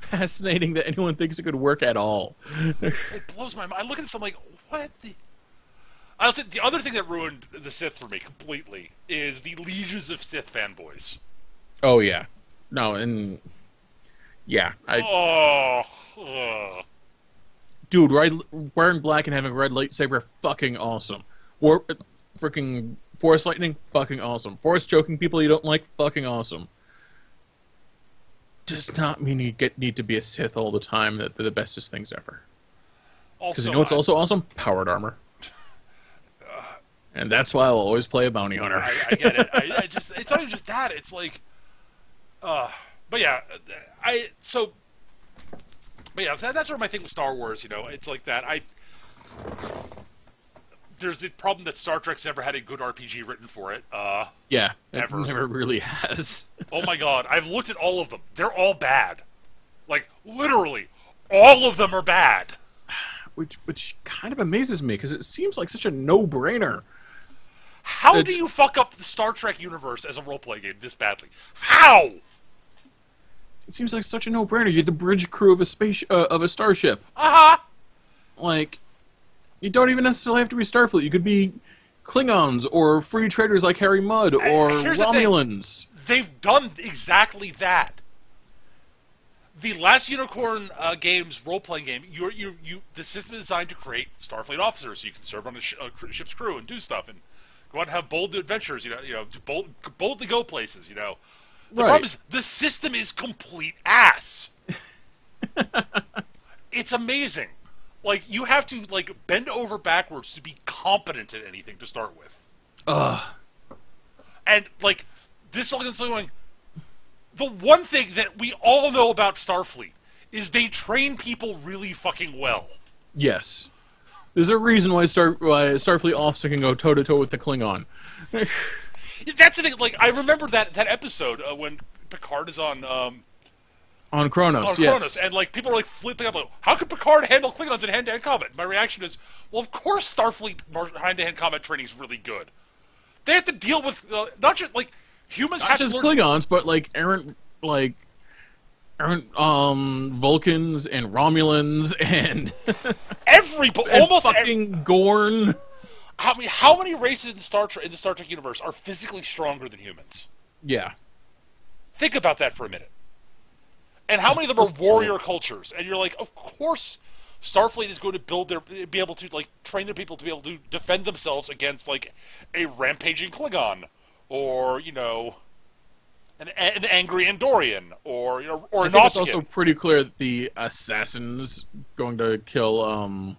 fascinating that anyone thinks it could work at all. It blows my mind. I look at this, I'm like, what the... I'll say the other thing that ruined the Sith for me completely is the legions of Sith fanboys. Oh, yeah. No, and... Yeah. Dude, wearing black and having a red lightsaber, fucking awesome. Freaking Force lightning, fucking awesome. Force choking people you don't like, fucking awesome. Does not mean you need to be a Sith all the time. That they're the bestest things ever. Because you know what's also awesome? Powered armor. And that's why I'll always play a bounty hunter. I get it. I just, it's not even just that. It's like, but yeah, that's sort of my thing with Star Wars. It's like that. there's the problem that Star Trek's never had a good RPG written for it. Yeah, ever. it never really has. Oh my god, I've looked at all of them. They're all bad. Like, literally, all of them are bad. Which kind of amazes me, because it seems like such a no-brainer. How do you fuck up the Star Trek universe as a role-playing game this badly? How? It seems like such a no-brainer. You're the bridge crew of a starship. Uh-huh. Like, you don't even necessarily have to be Starfleet. You could be Klingons or free traders like Harry Mudd or Romulans. They've done exactly that. The Last Unicorn game's role-playing game, the system is designed to create Starfleet officers, so you can serve on a ship's crew and do stuff and go out and have bold adventures. Boldly go places. The problem is the system is complete ass. It's amazing. Like, you have to bend over backwards to be competent at anything to start with. And this is going. The one thing that we all know about Starfleet is they train people really fucking well. Yes. There's a reason why Starfleet officer can go toe-to-toe with the Klingon. That's the thing. Like, I remember that episode when Picard is on Kronos, yes. And people are flipping up. How could Picard handle Klingons in hand-to-hand combat? My reaction is, well, of course Starfleet hand-to-hand combat training is really good. They have to deal with not just humans. Not just Klingons, but errant Vulcans and Romulans and almost fucking Gorn. How many races in the Star Trek universe are physically stronger than humans? Yeah. Think about that for a minute. And how many of them are warrior cultures? And you're like, of course, Starfleet is going to be able to train their people to be able to defend themselves against a rampaging Klingon, or an angry Andorian, or a I think it's also pretty clear that the assassins going to kill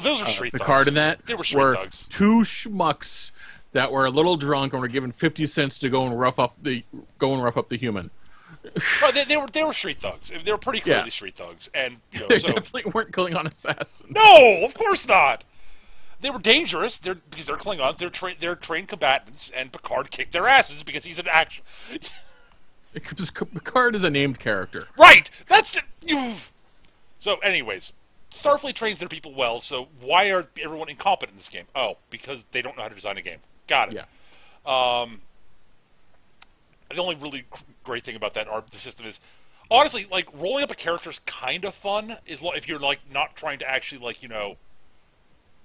those are street Picard thugs. In that they were street thugs. Two schmucks that were a little drunk and were given 50 cents to go and rough up the human. They were street thugs. They were pretty clearly street thugs, and they definitely weren't Klingon assassins. No, of course not. They were dangerous. Because they're Klingons. They're trained combatants, and Picard kicked their asses because he's an action. Because Picard is a named character, right? So, anyways, Starfleet trains their people well. So why are everyone incompetent in this game? Oh, because they don't know how to design a game. Got it. Yeah. The only really great thing about the system is, honestly, rolling up a character is kind of fun. If you're not trying to actually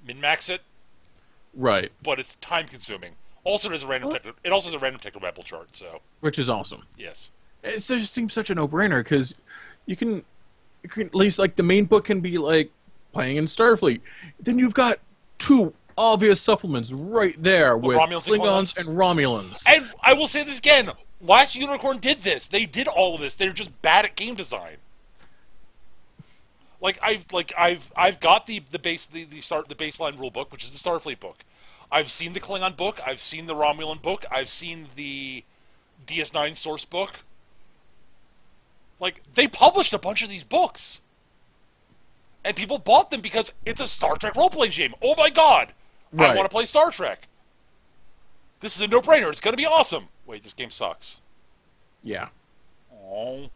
min-max it, right? But it's time consuming. Also, it also has a random technobabble chart, so which is awesome. Yes, it just seems such a no-brainer because you can at least the main book can be playing in Starfleet. Then you've got two obvious supplements right there with Klingons and Romulans. And I will say this again: Last Unicorn did this. They did all of this. They're just bad at game design. I've got the baseline rule book, which is the Starfleet book. I've seen the Klingon book. I've seen the Romulan book. I've seen the DS9 source book. They published a bunch of these books, and people bought them because it's a Star Trek role-playing game. Oh my god, I want to play Star Trek. This is a no-brainer. It's going to be awesome. Wait, this game sucks. Yeah. Oh.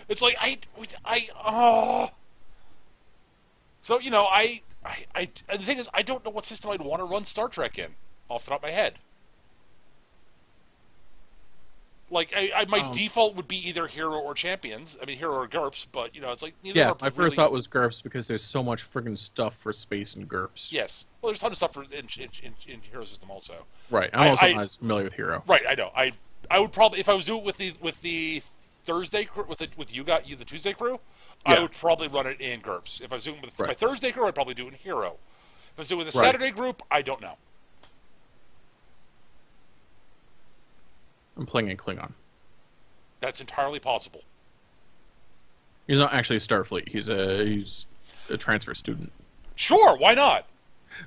It's So, the thing is, I don't know what system I'd want to run Star Trek in, off the top of my head. My default would be either Hero or Champions. I mean, Hero or GURPS, but, it's neither are my first thought was GURPS because there's so much friggin' stuff for space in GURPS. Yes. Well, there's a ton of stuff in Hero System also. Right. I'm also not as familiar with Hero. Right, I know. I would probably, if I was doing it with the Thursday crew, with the Tuesday crew, I would probably run it in GURPS. If I was doing it with my Thursday crew, I'd probably do it in Hero. If I was doing it with the Saturday group, I don't know. I'm playing in Klingon. That's entirely possible. He's not actually Starfleet. He's a transfer student. Sure, why not?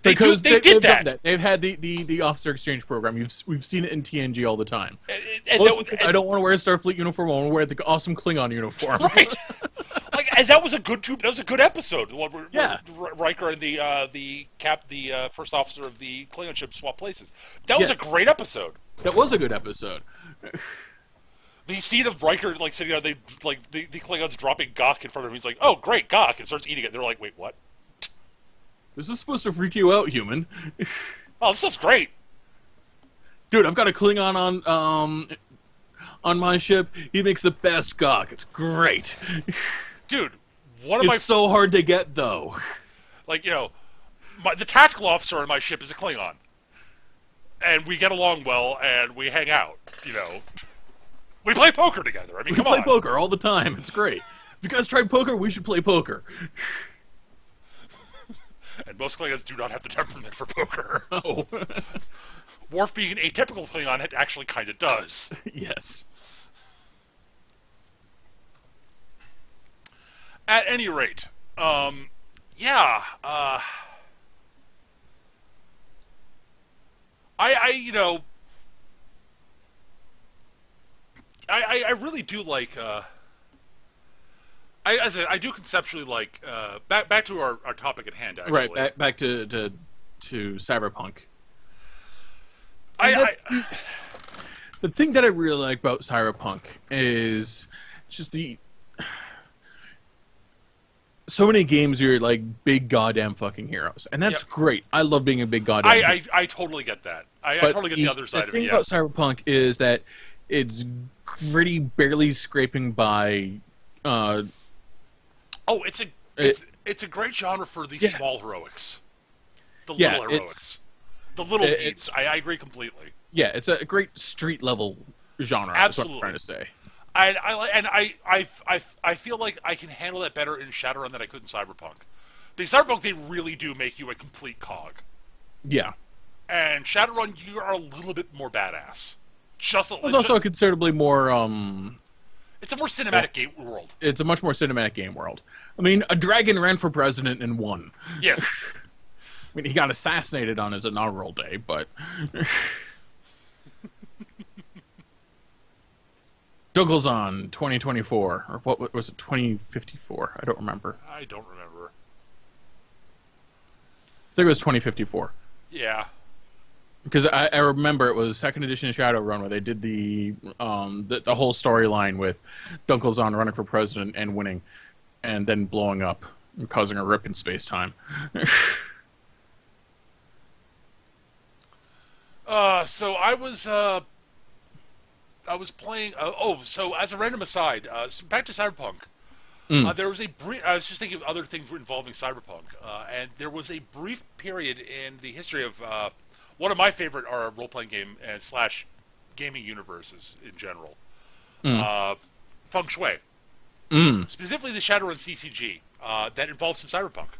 They did that. They've had the officer exchange program. We've seen it in TNG all the time. And I don't want to wear a Starfleet uniform. I want to wear the awesome Klingon uniform. Right. and that was a good that was a good episode. The one where Riker and the first officer of the Klingon ship swap places. That was a great episode. That was a good episode. The scene of Riker like sitting there, the Klingons dropping Gok in front of him. He's like, "Oh, great, Gok!" and starts eating it. They're like, "Wait, what?" This is supposed to freak you out, human. Oh, this stuff's great, dude. I've got a Klingon on my ship. He makes the best Gok. It's great, dude. It's so hard to get though. Like the tactical officer on my ship is a Klingon, and we get along well, and we hang out. We play poker together. I mean, come on. We play poker all the time. It's great. If you guys tried poker, we should play poker. And most Klingons do not have the temperament for poker. Oh. Worf being an atypical Klingon, it actually kind of does. Yes. At any rate, I really do like, I do conceptually like, back to our topic at hand, actually. Right, back to Cyberpunk. The thing that I really like about Cyberpunk is just so many games you're like big goddamn fucking heroes, and that's great. I love being a big goddamn hero. I totally get that. I totally get the other side of it. The thing about Cyberpunk is that it's gritty, barely scraping by. It's a great genre for the small heroics, the little heroics, the little deeds. I agree completely. Yeah, it's a great street level genre. Absolutely, is what I'm trying to say. I feel like I can handle that better in Shadowrun than I could in Cyberpunk. Because Cyberpunk, they really do make you a complete cog. Yeah. And Shadowrun, you are a little bit more badass. It's also considerably more. It's a more cinematic game world. It's a much more cinematic game world. I mean, a dragon ran for president and won. Yes. I mean, he got assassinated on his inaugural day, but. Dunkelzon 2024, or what was it, 2054? I don't remember. I don't remember. I think it was 2054. Yeah. Because I remember it was second edition of Shadowrun where they did the whole storyline with Dunkelzon running for president and winning, and then blowing up and causing a rip in space-time. So I was playing. So as a random aside, back to Cyberpunk. There was I was just thinking of other things involving Cyberpunk, and there was a brief period in the history of one of my favorite role-playing game and / gaming universes in general, Feng Shui. Specifically, the Shadowrun CCG that involves some Cyberpunk.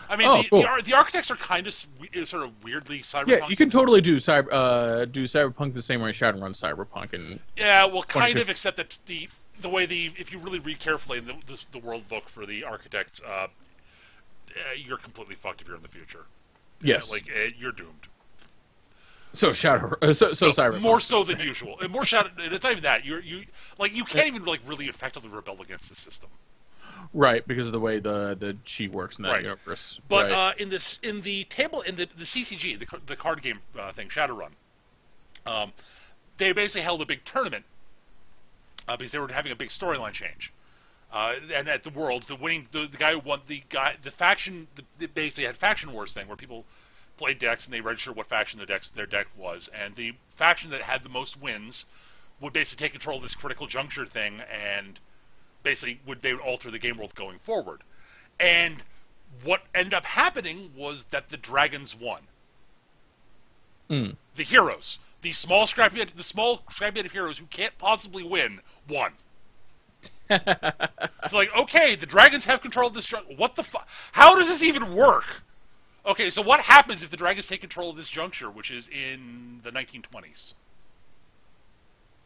I mean, the architects are kind of sort of weirdly Cyberpunk. Yeah, you can totally do Cyberpunk the same way Shadowrun Cyberpunk. And kind of, except that the way if you really read carefully in the world book for the architects, you're completely fucked if you're in the future. Yes, you're doomed. So Cyberpunk more so than usual, and more Shadow. It's not even that you can't even really effectively rebel against the system. Right, because of the way the chi works in that universe. But in the CCG, the card game thing, Shadowrun, they basically held a big tournament because they were having a big storyline change. And at the Worlds, the guy who won the faction, they basically had faction wars thing where people played decks and they registered what faction their deck was, and the faction that had the most wins would basically take control of this critical juncture thing and basically they would alter the game world going forward. And what ended up happening was that the dragons won. The heroes, the small scrappy bit of heroes who can't possibly win, won. It's like, okay, the dragons have control of this. What the fuck? How does this even work? Okay, so what happens if the dragons take control of this juncture, which is in the 1920s?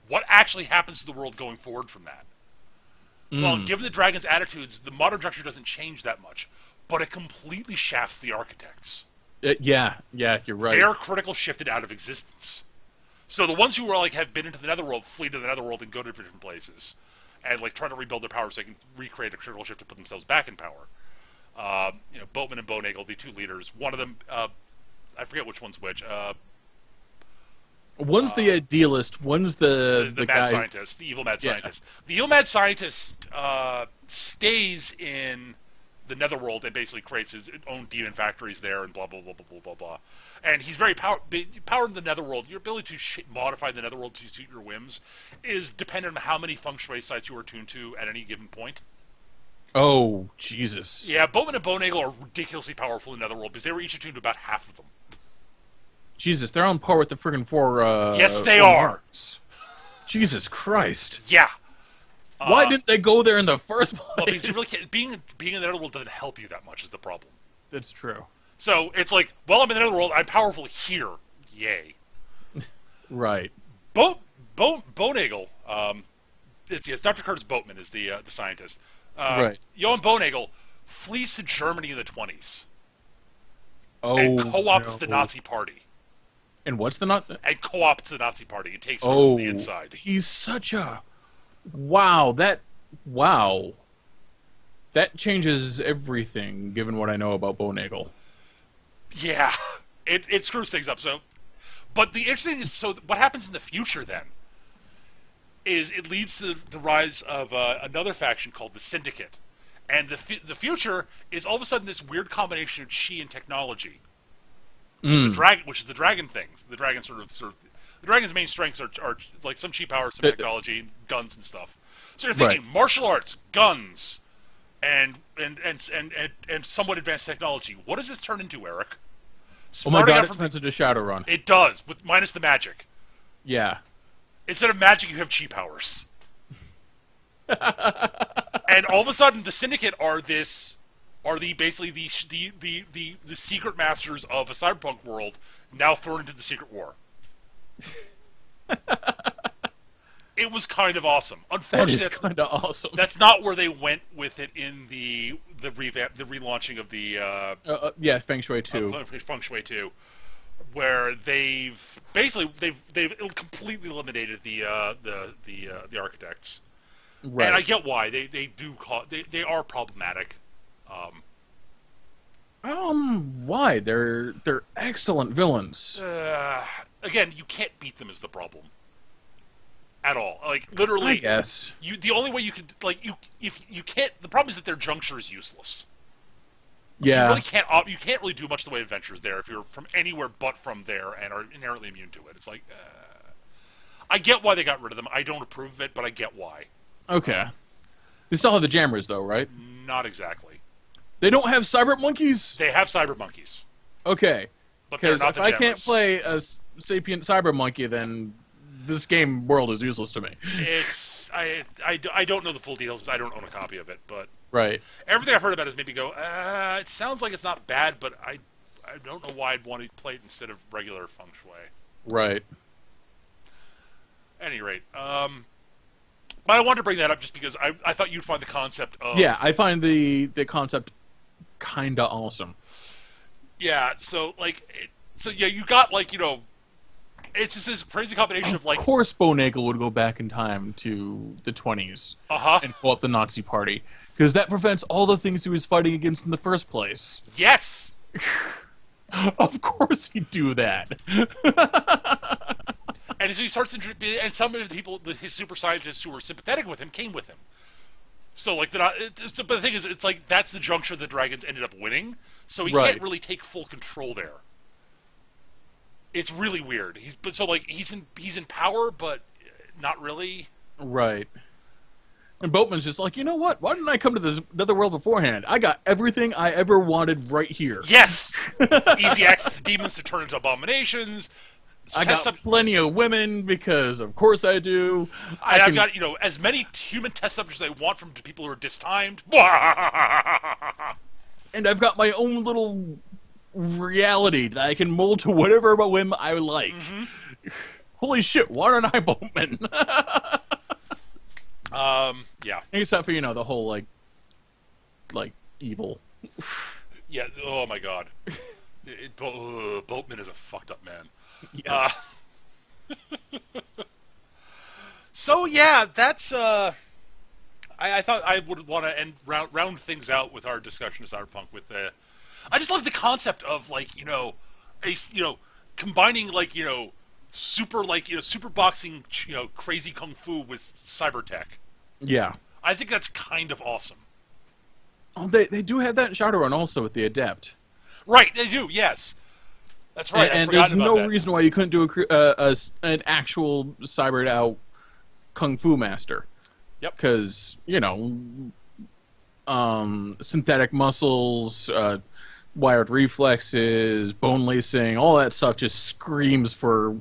What actually happens to the world going forward from that? Well, given the dragons' attitudes, the modern juncture doesn't change that much, but it completely shafts the architects. Yeah, you're right. Their critical shifted out of existence. So the ones who have been into the Netherworld flee to the Netherworld and go to different places. and like trying to rebuild their power so they can recreate a critical shift to put themselves back in power. Boatman and Bownagel, the two leaders. One of them, I forget which one's which. One's the idealist. One's the mad guy... scientist, the evil mad scientist. The evil mad scientist stays in the Netherworld and basically creates his own demon factories there and blah blah blah blah blah blah blah. And he's very power in the Netherworld. Your ability to modify the Netherworld to suit your whims is dependent on how many feng shui sites you are tuned to at any given point. Oh, Jesus. Yeah, Bowman and Bownagel are ridiculously powerful in the Netherworld because they were each attuned to about half of them. Jesus, they're on par with the friggin' four... yes, they are! Marks. Jesus Christ. Yeah. Why didn't they go there in the first place? Well, because you really can't, being in the Netherworld doesn't help you that much is the problem. That's true. So, it's like, well, I'm in the Netherworld, I'm powerful here. Yay. Right. Bownagel, it's Dr. Curtis Boatman is the scientist. Right. Johann Bownagel flees to Germany in the 20s. Oh, and co-opts the Nazi party. And what's the Nazi? And co-opts the Nazi party and takes over from the inside. He's such a... Wow, that changes everything, given what I know about Bownagel. Yeah, it screws things up. So, but the interesting is, so what happens in the future then is it leads to the rise of another faction called the Syndicate, and the future is all of a sudden this weird combination of chi and technology, which is the dragon thing. The dragon sort of the dragon's main strengths are like some chi power, some technology, guns and stuff. So you're thinking martial arts, guns, and somewhat advanced technology. What does this turn into, Eric? Oh my god, it turns into Shadowrun. It does, with minus the magic. Yeah. Instead of magic, you have chi powers. And all of a sudden, the Syndicate are basically the secret masters of a cyberpunk world, now thrown into the secret war. It was kind of awesome. Unfortunately, that is kind of awesome. That's not where they went with it in the relaunching of the Feng Shui 2. Feng Shui 2, where they've completely eliminated the architects. Right. And I get why they are problematic. Why? They're excellent villains. Again, you can't beat them is the problem. At all, like literally. I guess the only way you could if you can't. The problem is that their juncture is useless. Yeah, you can't really do much in the way of adventures there if you're from anywhere but from there and are inherently immune to it. It's like, I get why they got rid of them. I don't approve of it, but I get why. Okay, they still have the jammers though, right? Not exactly. They don't have cyber monkeys. They have cyber monkeys. Okay, but they're not the jammers. If I can't play a sapient cyber monkey, then this game world is useless to me. I don't know the full details because I don't own a copy of it, but everything I've heard about it has made me go, it sounds like it's not bad, but I don't know why I'd want to play it instead of regular feng shui. Right. At any rate, but I wanted to bring that up just because I thought you'd find the concept of... Yeah, I find the concept kinda awesome. Yeah, so you got it's just this crazy combination of Of course Bownagel would go back in time to the 20s and pull up the Nazi party. Because that prevents all the things he was fighting against in the first place. Yes! Of course he'd do that. And so he starts to... And some of the people, his super scientists who were sympathetic with him, came with him. So, but the thing is, it's like, that's the juncture the dragons ended up winning. So he can't really take full control there. It's really weird. He's in power, but not really. Right. And Boatman's just like, you know what? Why didn't I come to this Netherworld beforehand? I got everything I ever wanted right here. Yes! Easy access to demons to turn into abominations. I got plenty of women, because of course I do. I've got, as many human test subjects as I want from people who are distimed. And I've got my own little... reality that I can mold to whatever whim I like. Mm-hmm. Holy shit, why aren't I Boatman? Yeah. Except for, the whole, like evil. Yeah, oh my god. Boatman is a fucked up man. Yes. So, yeah, that's I thought I would want to round things out with our discussion of Cyberpunk with the. I just love the concept of combining super boxing crazy kung fu with cyber tech. Yeah. I think that's kind of awesome. Oh, they do have that in Shadowrun also with the Adept. Right, they do. Yes, that's right. And there's no reason why you couldn't do an actual cybered out kung fu master. Yep. Because synthetic muscles, wired reflexes, bone lacing, all that stuff just screams for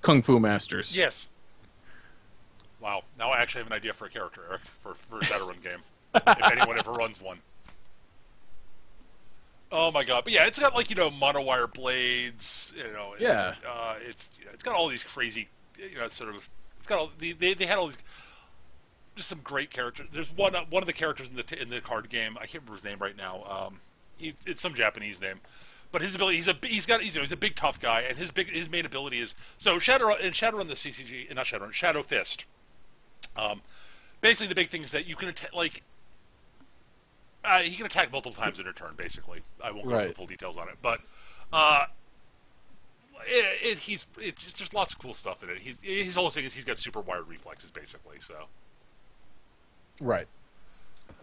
kung fu masters. Yes. Wow. Now I actually have an idea for a character, Eric, for a Shadowrun game. If anyone ever runs one. Oh my god! But yeah, it's got monowire blades. Yeah. It's got all these crazy, sort of. It's got all they had all these. Just some great characters. There's one of the characters in the card game. I can't remember his name right now. It's some Japanese name, but his ability he's a big tough guy, and his main ability is Shadowrun the CCG, not Shadowrun, Shadow Fist. Basically the big thing is that you can he can attack multiple times in a turn. Basically, I won't go into the full details on it, but it's just lots of cool stuff in it. His whole thing is he's got super wired reflexes, basically. So, right.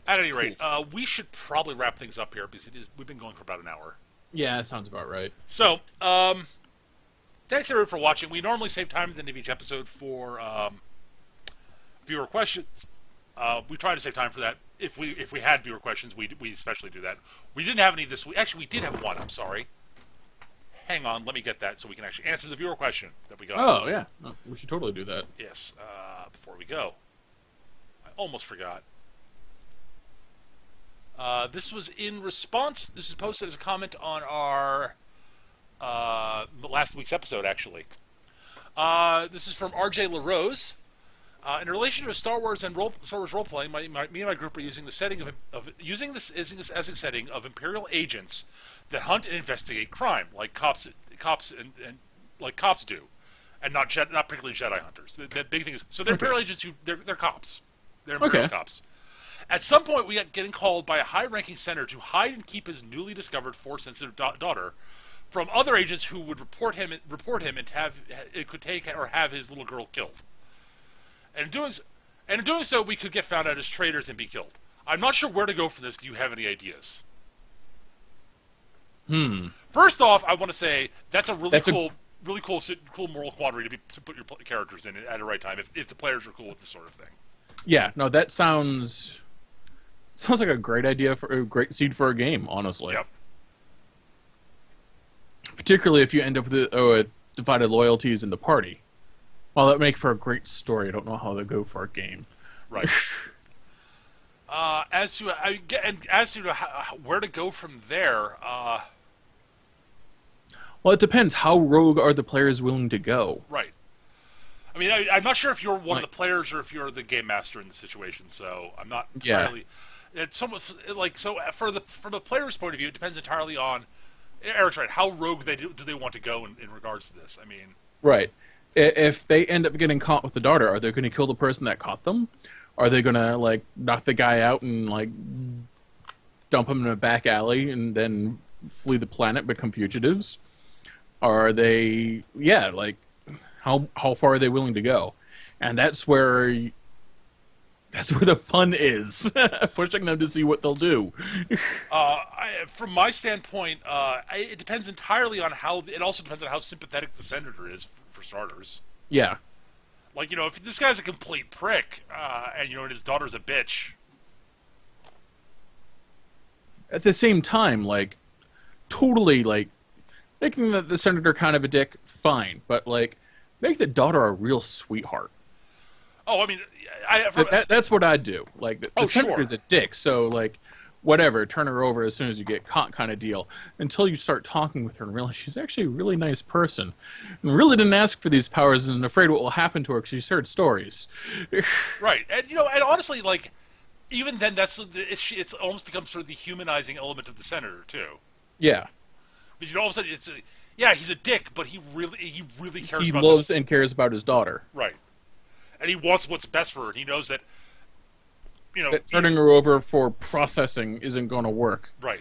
At any rate, we should probably wrap things up here because we've been going for about an hour. Yeah, that sounds about right. So, thanks everyone for watching. We normally save time at the end of each episode for viewer questions. We try to save time for that. If we had viewer questions, we especially do that. We didn't have any this week. Actually, we did have one. I'm sorry. Hang on, let me get that so we can actually answer the viewer question that we got. Oh yeah, we should totally do that. Yes. Before we go, I almost forgot. This was in response. This is posted as a comment on our last week's episode. Actually, this is from R.J. LaRose. In relation to Star Wars role playing, me and my group are using the setting of using this as a setting of Imperial agents that hunt and investigate crime, like cops and like cops do, and not particularly Jedi hunters. The big thing is they're Imperial agents they're cops. They're Imperial cops. At some point, we got getting called by a high-ranking senator to hide and keep his newly discovered Force-sensitive daughter from other agents who would report him and have his little girl killed. And in doing so, we could get found out as traitors and be killed. I'm not sure where to go from this. Do you have any ideas? First off, I want to say that's a really cool moral quandary to put your characters in at the right time if the players are cool with this sort of thing. Yeah, no, that sounds like a great idea for a great seed for a game. Honestly, yep. Particularly if you end up with divided loyalties in the party. Well, that make for a great story. I don't know how they go for a game. Right. As to where to go from there. Well, it depends. How rogue are the players willing to go? Right. I mean, I'm not sure if you're one of the players or if you're the game master in the situation. So I'm not entirely. Yeah. It's somewhat from a player's point of view, it depends entirely on. Eric's right. How rogue do they want to go in regards to this? I mean. Right. If they end up getting caught with the daughter, are they going to kill the person that caught them? Are they going to knock the guy out and dump him in a back alley and then flee the planet, become fugitives? Or are they how far are they willing to go? And that's where the fun is, pushing them to see what they'll do. From my standpoint, it depends entirely on it also depends on how sympathetic the senator is, for starters. Yeah. If this guy's a complete prick, and his daughter's a bitch. At the same time, totally, making the senator kind of a dick, fine. But, make the daughter a real sweetheart. Oh, I mean, that's what I'd do. The senator's a dick, so, whatever, turn her over as soon as you get caught kind of deal, until you start talking with her and realize she's actually a really nice person and really didn't ask for these powers and afraid what will happen to her because she's heard stories. Right. And, and honestly, even then, it's almost becomes sort of the humanizing element of the senator, too. Yeah. Because, all of a sudden, he's a dick, but he really cares he about loves and cares about his daughter. Right. And he wants what's best for her, and he knows that that turning her over for processing isn't going to work. Right.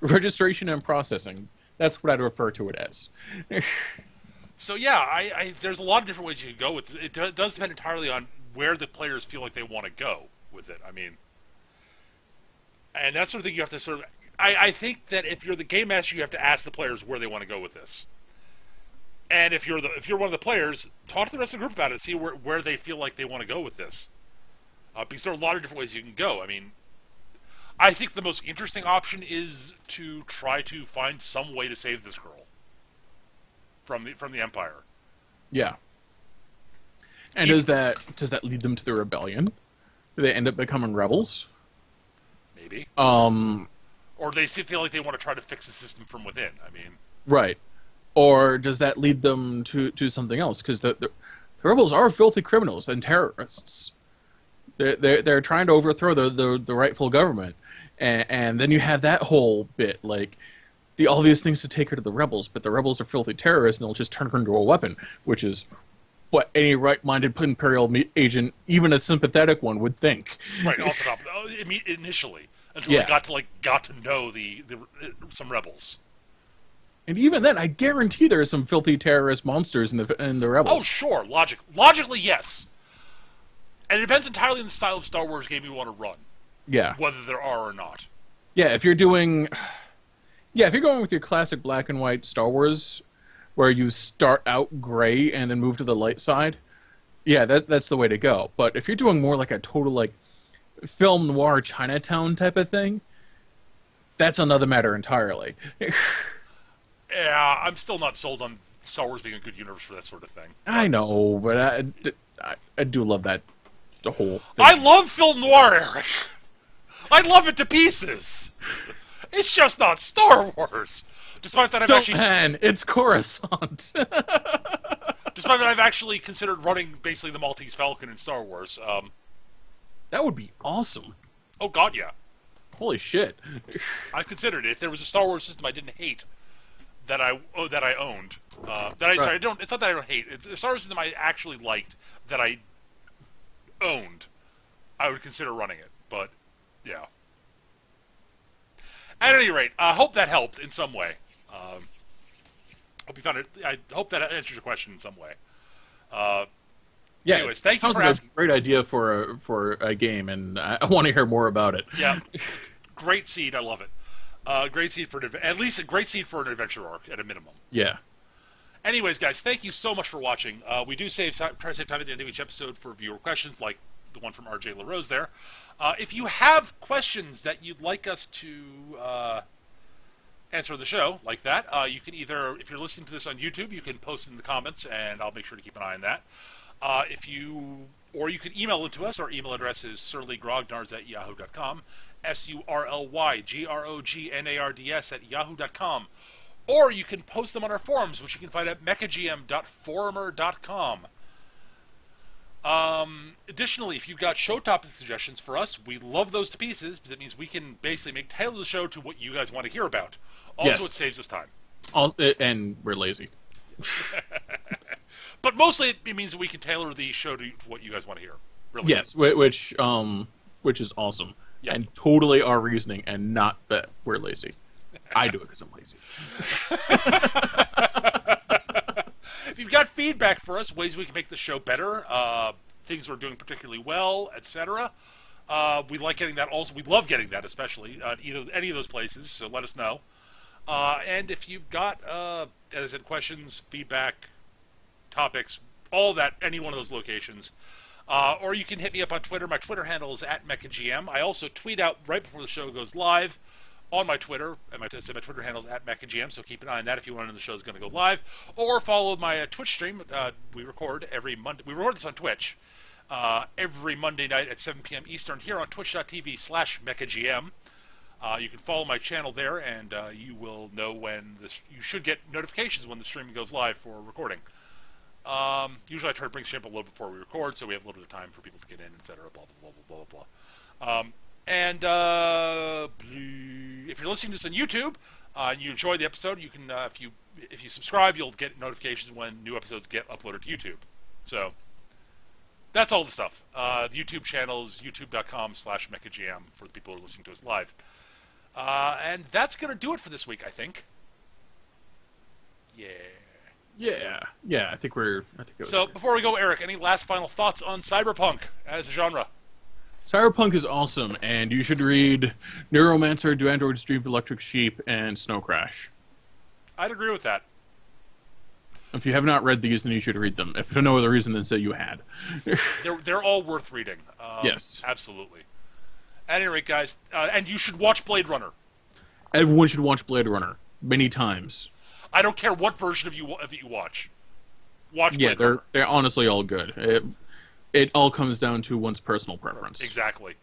Registration and processing. That's what I'd refer to it as. So yeah, there's a lot of different ways you can go with it. It does depend entirely on where the players feel like they want to go with it. I mean, and that's sort of thing you have to sort of. I think that if you're the game master, you have to ask the players where they want to go with this. And if you're one of the players, talk to the rest of the group about it. See where they feel like they want to go with this. Because there are a lot of different ways you can go. I mean, I think the most interesting option is to try to find some way to save this girl from the Empire. Yeah. And does that lead them to the rebellion? Do they end up becoming rebels? Maybe. Or they feel like they want to try to fix the system from within. I mean, right. Or does that lead them to something else? Because the rebels are filthy criminals and terrorists. They're trying to overthrow the rightful government, and then you have that whole bit like the obvious things to take her to the rebels, but the rebels are filthy terrorists and they'll just turn her into a weapon, which is what any right-minded Imperial agent, even a sympathetic one, would think. Right, off the top, initially, until they got to know some rebels. And even then, I guarantee there are some filthy terrorist monsters in the rebels. Oh, sure, logically, yes. And it depends entirely on the style of Star Wars game you want to run. Yeah. Whether there are or not. Yeah, if you're going with your classic black and white Star Wars, where you start out gray and then move to the light side, yeah, that's the way to go. But if you're doing more like a total like film noir Chinatown type of thing, that's another matter entirely. Yeah, I'm still not sold on Star Wars being a good universe for that sort of thing. I know, but I do love that. The whole thing. I love film noir, Eric. I love it to pieces. It's just not Star Wars. Despite that, it's Coruscant. Despite that, I've actually considered running basically the Maltese Falcon in Star Wars. That would be awesome. Oh God, yeah. Holy shit. I considered it. If there was a Star Wars system I didn't hate, that I owned. Sorry, it's not that I don't hate. It's a Star Wars system I actually liked that I owned, I would consider running it. But yeah. At any rate, I hope that helped in some way. Hope you found it. I hope that answers your question in some way. Yeah. Anyways, thank you for asking. Like a great idea for a game, and I want to hear more about it. Yeah, it's great seed. I love it. Great seed for at least a great seed for an adventure arc at a minimum. Yeah. Anyways, guys, thank you so much for watching. We do try to save time at the end of each episode for viewer questions, like the one from RJ LaRose there. If you have questions that you'd like us to answer on the show, like that, you can either, if you're listening to this on YouTube, you can post in the comments, and I'll make sure to keep an eye on that. Or you can email them to us. Our email address is surlygrognards@yahoo.com, surlygrognards@yahoo.com. Or you can post them on our forums, which you can find at mechagm.forumer.com. Additionally, if you've got show topic suggestions for us, we love those to pieces, because it means we can basically make tailor the show to what you guys want to hear about. Also, It saves us time. And we're lazy. But mostly it means that we can tailor the show to what you guys want to hear. Really. Yes, which is awesome. Yep. And totally our reasoning, and not that we're lazy. I do it because I'm lazy. If you've got feedback for us, ways we can make the show better, things we're doing particularly well, etc., we like getting that. Also, we love getting that, especially any of those places. So let us know. And if you've got, as I said, questions, feedback, topics, all that, any one of those locations. Or you can hit me up on Twitter. My Twitter handle is @MechaGM. I also tweet out right before the show goes live on my Twitter, and my Twitter handle is @MechaGM, so keep an eye on that if you want to know the show is going to go live. Or follow my Twitch stream. We record every Monday. We record this on Twitch every Monday night at 7 p.m. Eastern here on twitch.tv/MechaGM. You can follow my channel there, and you will know when you should get notifications when the stream goes live for recording. Usually I try to bring stream up a little before we record, so we have a little bit of time for people to get in, etc. Blah blah blah blah blah blah. And if you're listening to this on YouTube and you enjoy the episode, you can if you subscribe, you'll get notifications when new episodes get uploaded to YouTube. So That's all the stuff. The YouTube channels, youtube.com/MechaJam for the people who are listening to us live. And that's going to do it for this week, I think. Yeah. I think it was So, before we go, Eric, any last final thoughts on Cyberpunk as a genre? Cyberpunk is awesome, and you should read Neuromancer, Do Androids Dream of Electric Sheep, and Snow Crash. I'd agree with that. If you have not read these, then you should read them. If for no other reason than say you had. They're all worth reading. Yes. Absolutely. At any rate, guys, and you should watch Blade Runner. Everyone should watch Blade Runner many times. I don't care what version of you watch. Watch Blade Runner. They're honestly all good. It all comes down to one's personal preference. Exactly.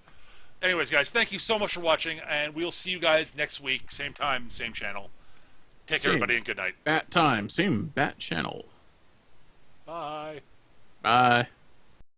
Anyways, guys, thank you so much for watching, and we'll see you guys next week, same time, same channel. Take care, everybody, and good night. Bat time, same bat channel. Bye. Bye.